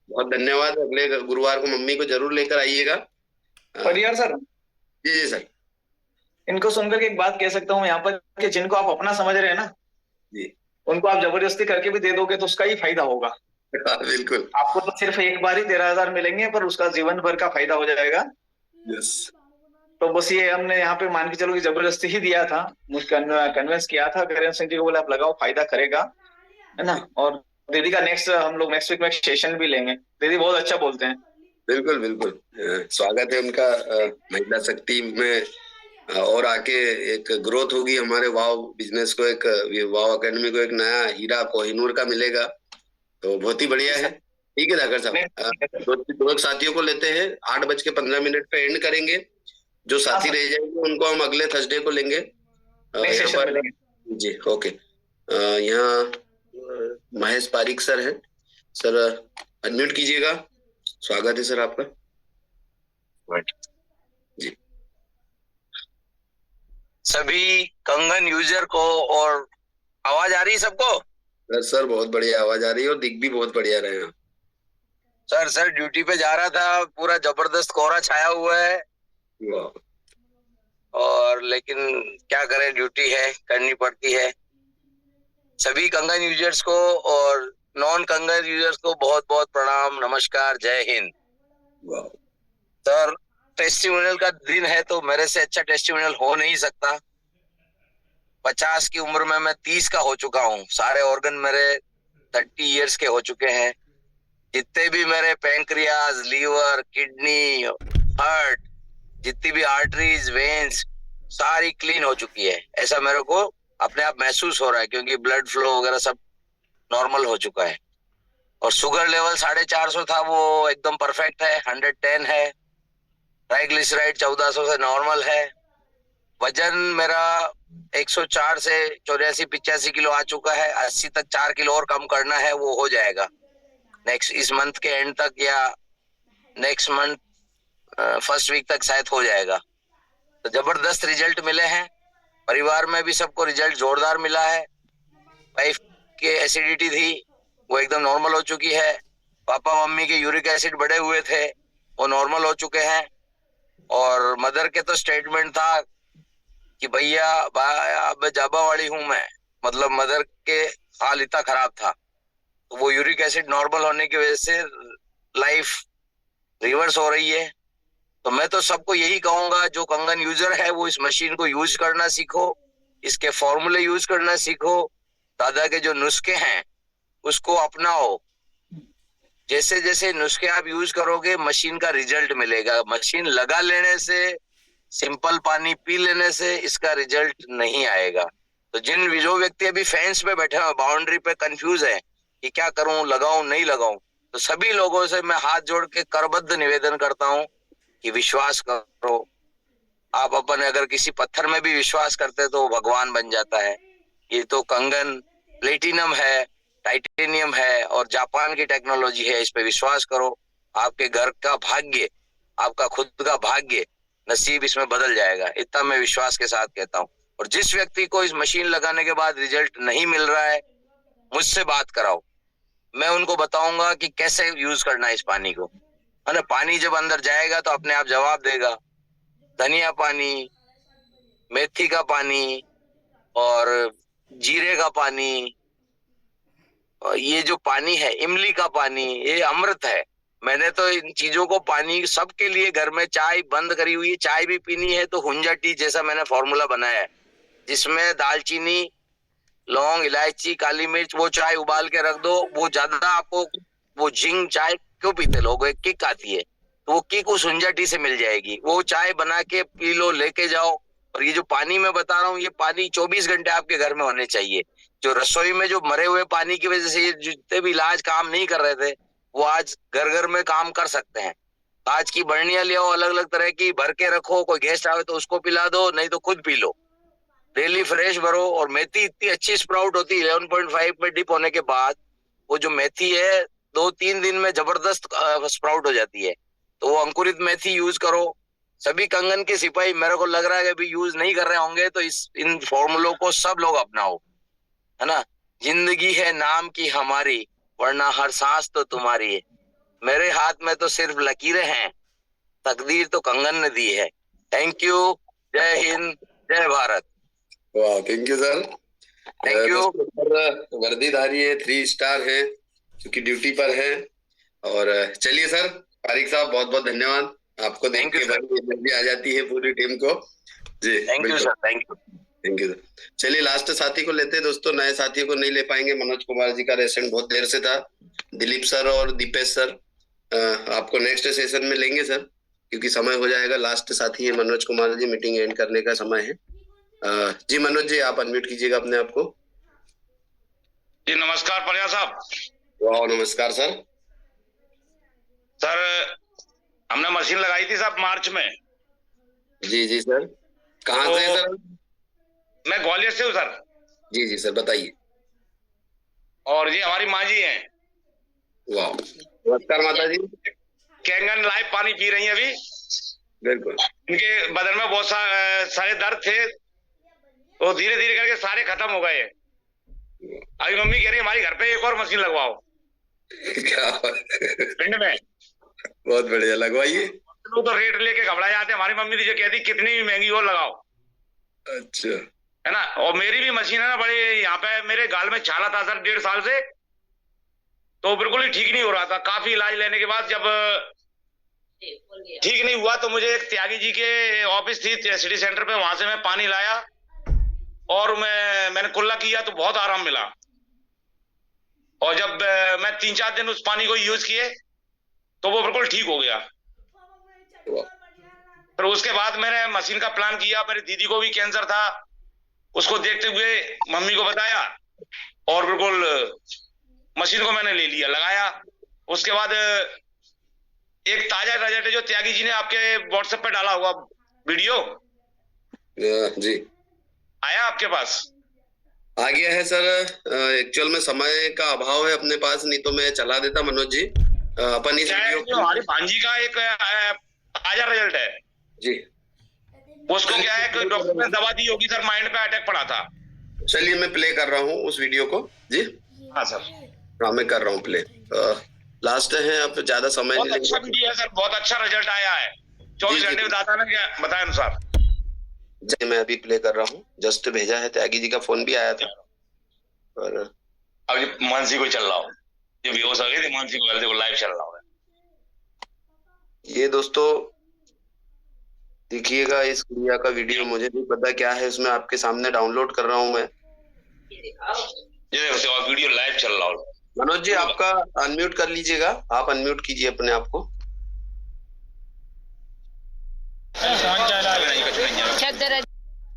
बहुत धन्यवाद। अगले गुरुवार को मम्मी को जरूर लेकर आइएगा। परियार सर, जी जी सर, इनको सुनकर के एक बात कह सकता हूँ यहाँ पर कि जिनको आप अपना समझ रहे हैं ना जी, उनको आप जबरदस्ती करके भी दे दोगे तो उसका ही फायदा होगा। बिल्कुल, आपको तो सिर्फ एक बार ही 13,000 मिलेंगे, पर उसका जीवन भर का फायदा हो जाएगा। यस, तो बस ये हमने यहाँ पे मान के चलो कि जबरदस्ती ही दिया था, मुझे कन्विंस किया था करण सिंह जी को, बोले आप लगाओ फायदा करेगा, है ना। और दीदी का हम लोग नेक्स्ट वीक में सेशन भी लेंगे। दीदी बहुत अच्छा बोलते हैं। बिल्कुल बिल्कुल, स्वागत है उनका महिला शक्ति में। और आके एक ग्रोथ होगी हमारे वाव बिजनेस को, एक वाव एकेडमी को एक नया हीरा कोहिनूर का मिलेगा, तो बहुत ही बढ़िया है। ठीक है धाकर साहब, दो साथियों को लेते हैं, 8:15 पे एंड करेंगे। जो साथी रह जाएंगे उनको हम अगले थर्सडे को लेंगे यहाँ पर। जी ओके, यहाँ महेश पारिक सर हैं। सर अनम्यूट कीजिएगा, स्वागत है सर आपका। जी, सभी कंगन यूजर को, और आवाज आ रही है सबको? सर बहुत बढ़िया आवाज आ रही है और दिख भी बहुत बढ़िया रहे हैं सर ड्यूटी पे जा रहा था, पूरा जबरदस्त कोहरा छाया हुआ है। और लेकिन क्या करें, ड्यूटी है, करनी पड़ती है। सभी कंगन यूजर्स को और नॉन कंगन यूजर्स को बहुत बहुत प्रणाम, नमस्कार, जय हिंद। सर टेस्टिमोनियल का दिन है तो मेरे से अच्छा टेस्टिमोनियल हो नहीं सकता। 50 की उम्र में मैं 30 का हो चुका हूँ। सारे ऑर्गन मेरे 30 इयर्स के हो चुके हैं। जितने भी मेरे पैंक्रियाज, लीवर, किडनी, हार्ट, जितनी भी आर्टरीज, वेन्स सारी क्लीन हो चुकी है। ऐसा मेरे को अपने आप महसूस हो रहा है, क्योंकि ब्लड फ्लो वगैरह सब नॉर्मल हो चुका है। और शुगर लेवल 450 था, वो एकदम परफेक्ट है, 110 है। ट्राइग्लिसराइड 1400 से नॉर्मल है। वजन मेरा 104 से 84-85 किलो आ चुका है। 80 तक 4 किलो और कम करना है, वो हो जाएगा नेक्स्ट इस मंथ के एंड तक, या नेक्स्ट मंथ फर्स्ट वीक तक शायद हो जाएगा। तो जबरदस्त रिजल्ट मिले हैं। परिवार में भी सबको रिजल्ट जोरदार मिला है। वाइफ के एसिडिटी थी, वो एकदम नॉर्मल हो चुकी है। पापा मम्मी के यूरिक एसिड बढ़े हुए थे, वो नॉर्मल हो चुके हैं। और मदर के तो स्टेटमेंट था कि भैया अब जाबा वाली हूं मैं, मतलब मदर के हाल इतना खराब था। तो वो यूरिक एसिड नॉर्मल होने की वजह से लाइफ रिवर्स हो रही है। तो मैं तो सबको यही कहूंगा, जो कंगन यूजर है वो इस मशीन को यूज करना सीखो, इसके फॉर्मूले यूज करना सीखो, दादा के जो नुस्खे हैं उसको अपनाओ। जैसे जैसे नुस्खे आप यूज करोगे मशीन का रिजल्ट मिलेगा। मशीन लगा लेने से, सिंपल पानी पी लेने से इसका रिजल्ट नहीं आएगा। तो जो व्यक्ति अभी फेंस पे बैठे हुए, बाउंड्री पे कंफ्यूज है कि क्या करूं, लगाऊं नहीं लगाऊं, तो सभी लोगों से मैं हाथ जोड़ के करबद्ध निवेदन करता हूं कि विश्वास करो, आप अपन अगर किसी पत्थर में भी विश्वास करते तो वो भगवान बन जाता है। ये तो कंगन प्लेटिनम है, टाइटेनियम है और जापान की टेक्नोलॉजी है। इस पे विश्वास करो, आपके घर का भाग्य, आपका खुद का भाग्य, नसीब इसमें बदल जाएगा। इतना मैं विश्वास के साथ कहता हूँ। और जिस व्यक्ति को इस मशीन लगाने के बाद रिजल्ट नहीं मिल रहा है, मुझसे बात कराओ, मैं उनको बताऊंगा कि कैसे यूज करना है इस पानी को, है ना। पानी जब अंदर जाएगा तो अपने आप जवाब देगा। धनिया पानी, मेथी का पानी और जीरे का पानी, और ये जो पानी है इमली का पानी, ये अमृत है। मैंने तो इन चीजों को पानी सबके लिए घर में चाय बंद करी हुई है। चाय भी पीनी है तो हुंजा टी जैसा मैंने फॉर्मूला बनाया है, जिसमें दालचीनी, लौंग, इलायची, काली मिर्च, वो चाय उबाल के रख दो। वो ज्यादा आपको वो जिंग चाय क्यों पीते लोग, एक किक आती है, तो वो किक उस हुंजा टी से मिल जाएगी। वो चाय बना के पी लो, लेके जाओ। और ये जो पानी मैं बता रहा हूँ, ये पानी 24 घंटे आपके घर में होने चाहिए। जो रसोई में जो मरे हुए पानी की वजह से ये जितने भी इलाज काम नहीं कर रहे थे, वो आज घर घर में काम कर सकते हैं। आज की बर्नियां ले आओ, अलग अलग तरह की भर के रखो, कोई गेस्ट आवे तो उसको पिला दो, नहीं तो खुद पी लो। डेली फ्रेश भरो। और मेथी इतनी अच्छी स्प्राउट होती है, 11.5 में डिप होने के बाद वो जो मेथी है 2-3 दिन में जबरदस्त स्प्राउट हो जाती है। तो वो अंकुरित मेथी यूज करो। सभी कंगन के सिपाही मेरे को लग रहा है कि अभी यूज नहीं कर रहे होंगे, तो इन फॉर्मूलों को सब लोग अपनाओ, है ना। जिंदगी है नाम की हमारी, वरना हर सांस तो तुम्हारी है। मेरे हाथ में तो सिर्फ लकीरें हैं, तकदीर तो कंगन ने दी है। Thank you. जय हिंद, जय भारत। वाह, thank you sir. Thank you. वर्दीधारी है, 3 स्टार है, क्योंकि ड्यूटी पर है। और चलिए सर, पारिक साहब बहुत बहुत धन्यवाद। आपको देख के बड़ी एनर्जी आ जाती है पूरी टीम को जी। Thank you sir, thank you, thank you. चलिए लास्ट साथी को लेते हैं दोस्तों। नए साथियों को नहीं ले पाएंगे, मनोज कुमार जी का रेसेंट बहुत देर से था। दिलीप सर और दीपेश सर आपको नेक्स्ट सेशन में लेंगे सर, क्योंकि समय हो जाएगा। लास्ट साथी है मनोज कुमार जी, मीटिंग एंड करने का समय है। जी मनोज जी, आप अनम्यूट कीजिएगा अपने आप को। जी नमस्कार परिया साहब। वाह, नमस्कार सर। सर हमने मशीन लगाई थी साहब मार्च में। जी जी सर, कहाँ से सर? मैं ग्वालियर से हूँ सर। जी जी सर, बताइए। और ये हमारी माँ जी हैं। वाह, नमस्कार माता जी। कैंगन लाइव पानी पी रही हैं अभी। बिल्कुल। इनके बदन में बहुत सारे दर्द थे, तो धीरे धीरे करके सारे खत्म हो गए। अभी मम्मी कह रही हमारी घर पे एक और मशीन लगवाओ। क्या पिंड में। बहुत बढ़िया, लगवाइए। लोग तो रेट लेके घबरा जाते हैं। हमारी मम्मी जो कहती कितनी भी महंगी हो लगाओ। अच्छा, है ना। और मेरी भी मशीन है ना, बड़े यहाँ पे मेरे गाल में छाला था सर 1.5 साल से, तो बिल्कुल ही ठीक नहीं हो रहा था। काफी इलाज लेने के बाद जब ठीक नहीं हुआ, तो मुझे एक त्यागी जी के ऑफिस थी सिटी सेंटर पे, वहां से मैं पानी लाया और मैंने कुल्ला किया तो बहुत आराम मिला। और जब मैं 3-4 दिन उस पानी को यूज किए तो वो बिल्कुल ठीक हो गया। फिर उसके बाद मैंने मशीन का प्लान किया। मेरी दीदी को भी कैंसर था, उसको देखते हुए मम्मी को बताया और बिल्कुल मशीन को मैंने ले लिया, लगाया। उसके बाद एक ताजा रिजल्ट है जो त्यागी जी ने आपके व्हाट्सएप पे डाला हुआ वीडियो जी, आया आपके पास? आ गया है सर। एक्चुअल में समय का अभाव है अपने पास, नहीं तो मैं चला देता मनोज जी। अपन इस वीडियो हमारी भांजी का एक ताजा रिजल्ट है जी। उसको क्या है कि डॉक्टर ने दवा दी होगी सर, माइंड पे अटैक पड़ा था। चलिए मैं प्ले कर रहा हूँ उस वीडियो को जी। हाँ सर, हाँ मैं कर रहा हूँ प्ले। लास्ट है, अब ज्यादा समय बहुत नहीं अच्छा वीडियो है सर, बहुत अच्छा रिजल्ट आया है 24 घंटे में। दादा ने क्या बताया अनुसार जी, मैं अभी प्ले कर रहा हूँ। जस्ट भेजा है, त्यागी जी का फोन भी आया था। और अब ये मानसी को चल रहा हो, ये बेहोश हो गई थी मानसी को, देखो लाइव चल रहा हो। ये दोस्तों देखिएगा इस क्रिया का वीडियो, मुझे नहीं पता क्या है उसमें, आपके सामने डाउनलोड कर रहा हूँ मैं। ये देखो वीडियो लाइव चल रहा हो। मनोज जी आपका अनम्यूट कर लीजिएगा, आप अनम्यूट कीजिए अपने आप को।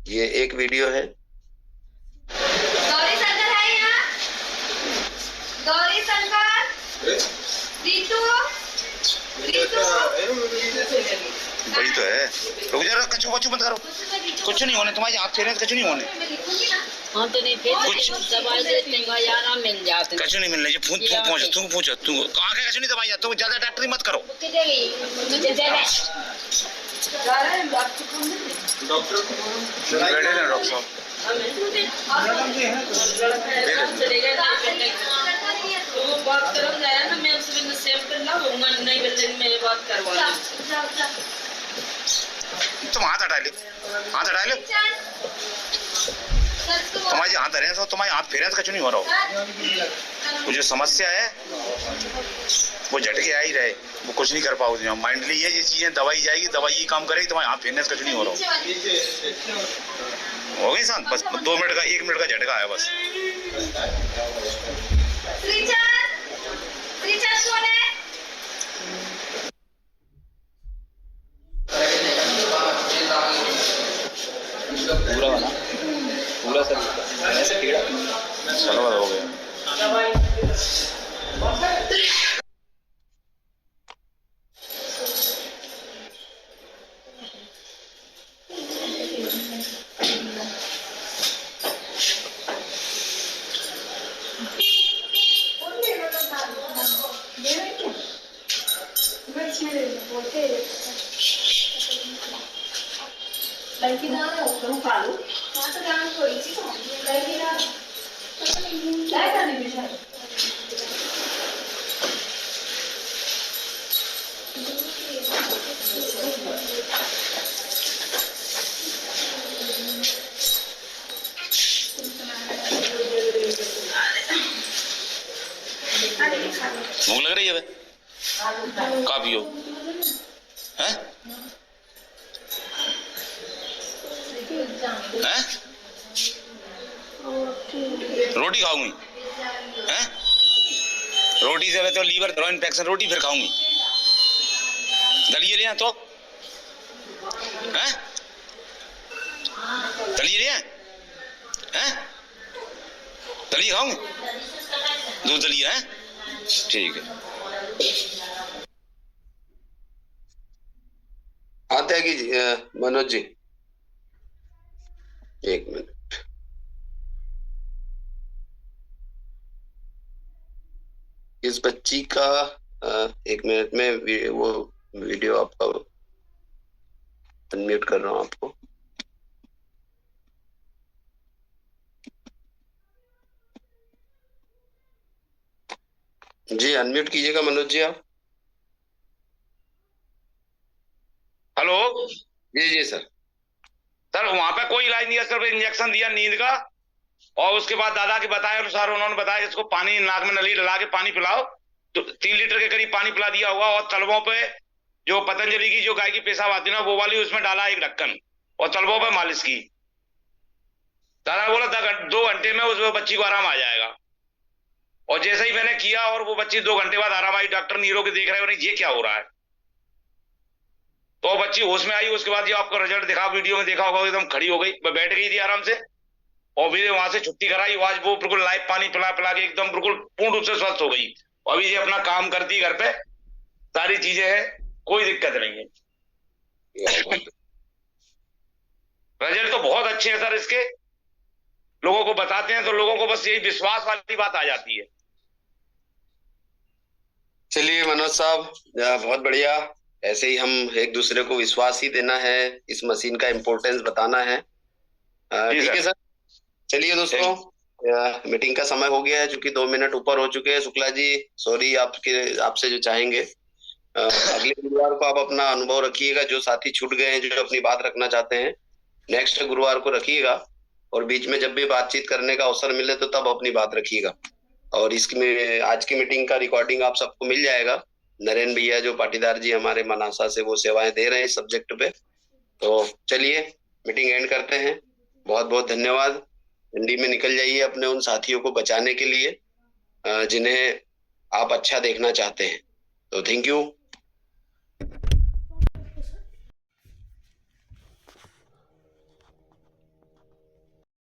ये एक वीडियो है। गौरी शंकर है यहाँ, गौरी शंकर, रीतू, रीतू, वही तो है। रुक जा, कचू बचू मत करो, कुछ नहीं होने, तुम्हारे हाथ फेरे कुछ नहीं होने, हम तो नहीं कुछ दवाई देते हैं भाई, आराम मिल जाते कचू नहीं मिलने। तू पूछ तू कहाँ के कचू नहीं दवाई, तुम ज्यादा डॉक्टरी मत करो। डॉक्टर बैठे ना डॉक्टर साहब, बात करो ना, मैं उससे सेव कर ला, नहीं मिलने मेरी बात करवा। तुम हाथ हटा ले, हाथ हटा ले, तुम्हारे हाथ धरे तो तुम्हारे हाथ फेरे कचू नहीं हो रहा। वो जो समस्या है वो झटके आ ही रहे, वो कुछ नहीं कर पाओगे। माइंडली ये चीजें दवाई जाएगी, दवाई ही काम करेगी, तुम्हारे हाथ फेरने से कुछ नहीं हो रहा। हो गई शांत, बस 2 मिनट का 1 मिनट का झटका है बस। पूरा बना, पूरा सर ऐसे टेढ़ा, चलो हो गया। भूख लग रही है काफी हो हैं? हैं? रोटी खाऊंगी हैं? रोटी से तो लीवर थ्रो इन्फेक्शन, रोटी फिर खाऊंगी। दलिए ले तो हैं? दलिए ले हैं? दलिए खाऊंगी, दूध दलिए हैं? ठीक है। आते हैं कि मनोज जी, 1 मिनट। इस बच्ची का 1 मिनट में वो वीडियो आपका अनम्यूट कर रहा हूँ आपको। जी अनम्यूट कीजिएगा मनोज जी आप। हेलो जी सर। सर वहां पे कोई इलाज नहीं है, सिर्फ इंजेक्शन दिया नींद का, और उसके बाद दादा के बताए अनुसार उन्होंने बताया इसको पानी नाक में नली डला के पानी पिलाओ, तो 3 लीटर के करीब पानी पिला दिया हुआ, और तलवों पे जो पतंजलि की जो गाय की पेशाब आती है ना वो वाली उसमें डाला 1 ढक्कन, और तलवों पे मालिश की। दादा ने बोला 2 घंटे में उस बच्ची को आराम आ जाएगा, और जैसे ही मैंने किया और वो बच्ची 2 घंटे बाद आराम आई, डॉक्टर नीरो के देख रहे हो ये क्या हो रहा है, तो बच्ची होश में आई। उसके बाद जो आपका रिजल्ट दिखा, वीडियो में देखा होगा, एकदम खड़ी हो गई, बैठ गई थी आराम से, और फिर वहां से छुट्टी कराई, आज वो बिल्कुल लाइव पानी पिला पिला के एकदम बिल्कुल पूर्ण रूप से स्वस्थ हो गई, और अभी ये अपना काम करती है घर पे, सारी चीजें है, कोई दिक्कत नहीं है। रिजल्ट तो बहुत अच्छे हैं सर इसके, लोगों को बताते हैं तो लोगों को बस यही विश्वास वाली बात आ जाती है। चलिए मनोज साहब बहुत बढ़िया, ऐसे ही हम एक दूसरे को विश्वास ही देना है, इस मशीन का इम्पोर्टेंस बताना है। ठीक है सर। चलिए दोस्तों मीटिंग का समय हो गया है, चूंकि 2 मिनट ऊपर हो चुके हैं। शुक्ला जी सॉरी आपसे जो चाहेंगे अगले गुरुवार को आप अपना अनुभव रखिएगा, जो साथी छूट गए हैं जो अपनी बात रखना चाहते हैं नेक्स्ट गुरुवार को रखिएगा, और बीच में जब भी बातचीत करने का अवसर मिले तो तब अपनी बात रखिएगा। और इसमें आज की मीटिंग का रिकॉर्डिंग आप सबको मिल जाएगा। नरेंद्र भैया जो पाटीदार जी हमारे मनासा से वो सेवाएं दे रहे हैं इस सब्जेक्ट पे। तो चलिए मीटिंग एंड करते हैं। बहुत बहुत धन्यवाद। हिंदी में निकल जाइए अपने उन साथियों को बचाने के लिए जिन्हें आप अच्छा देखना चाहते हैं। तो थैंक यू।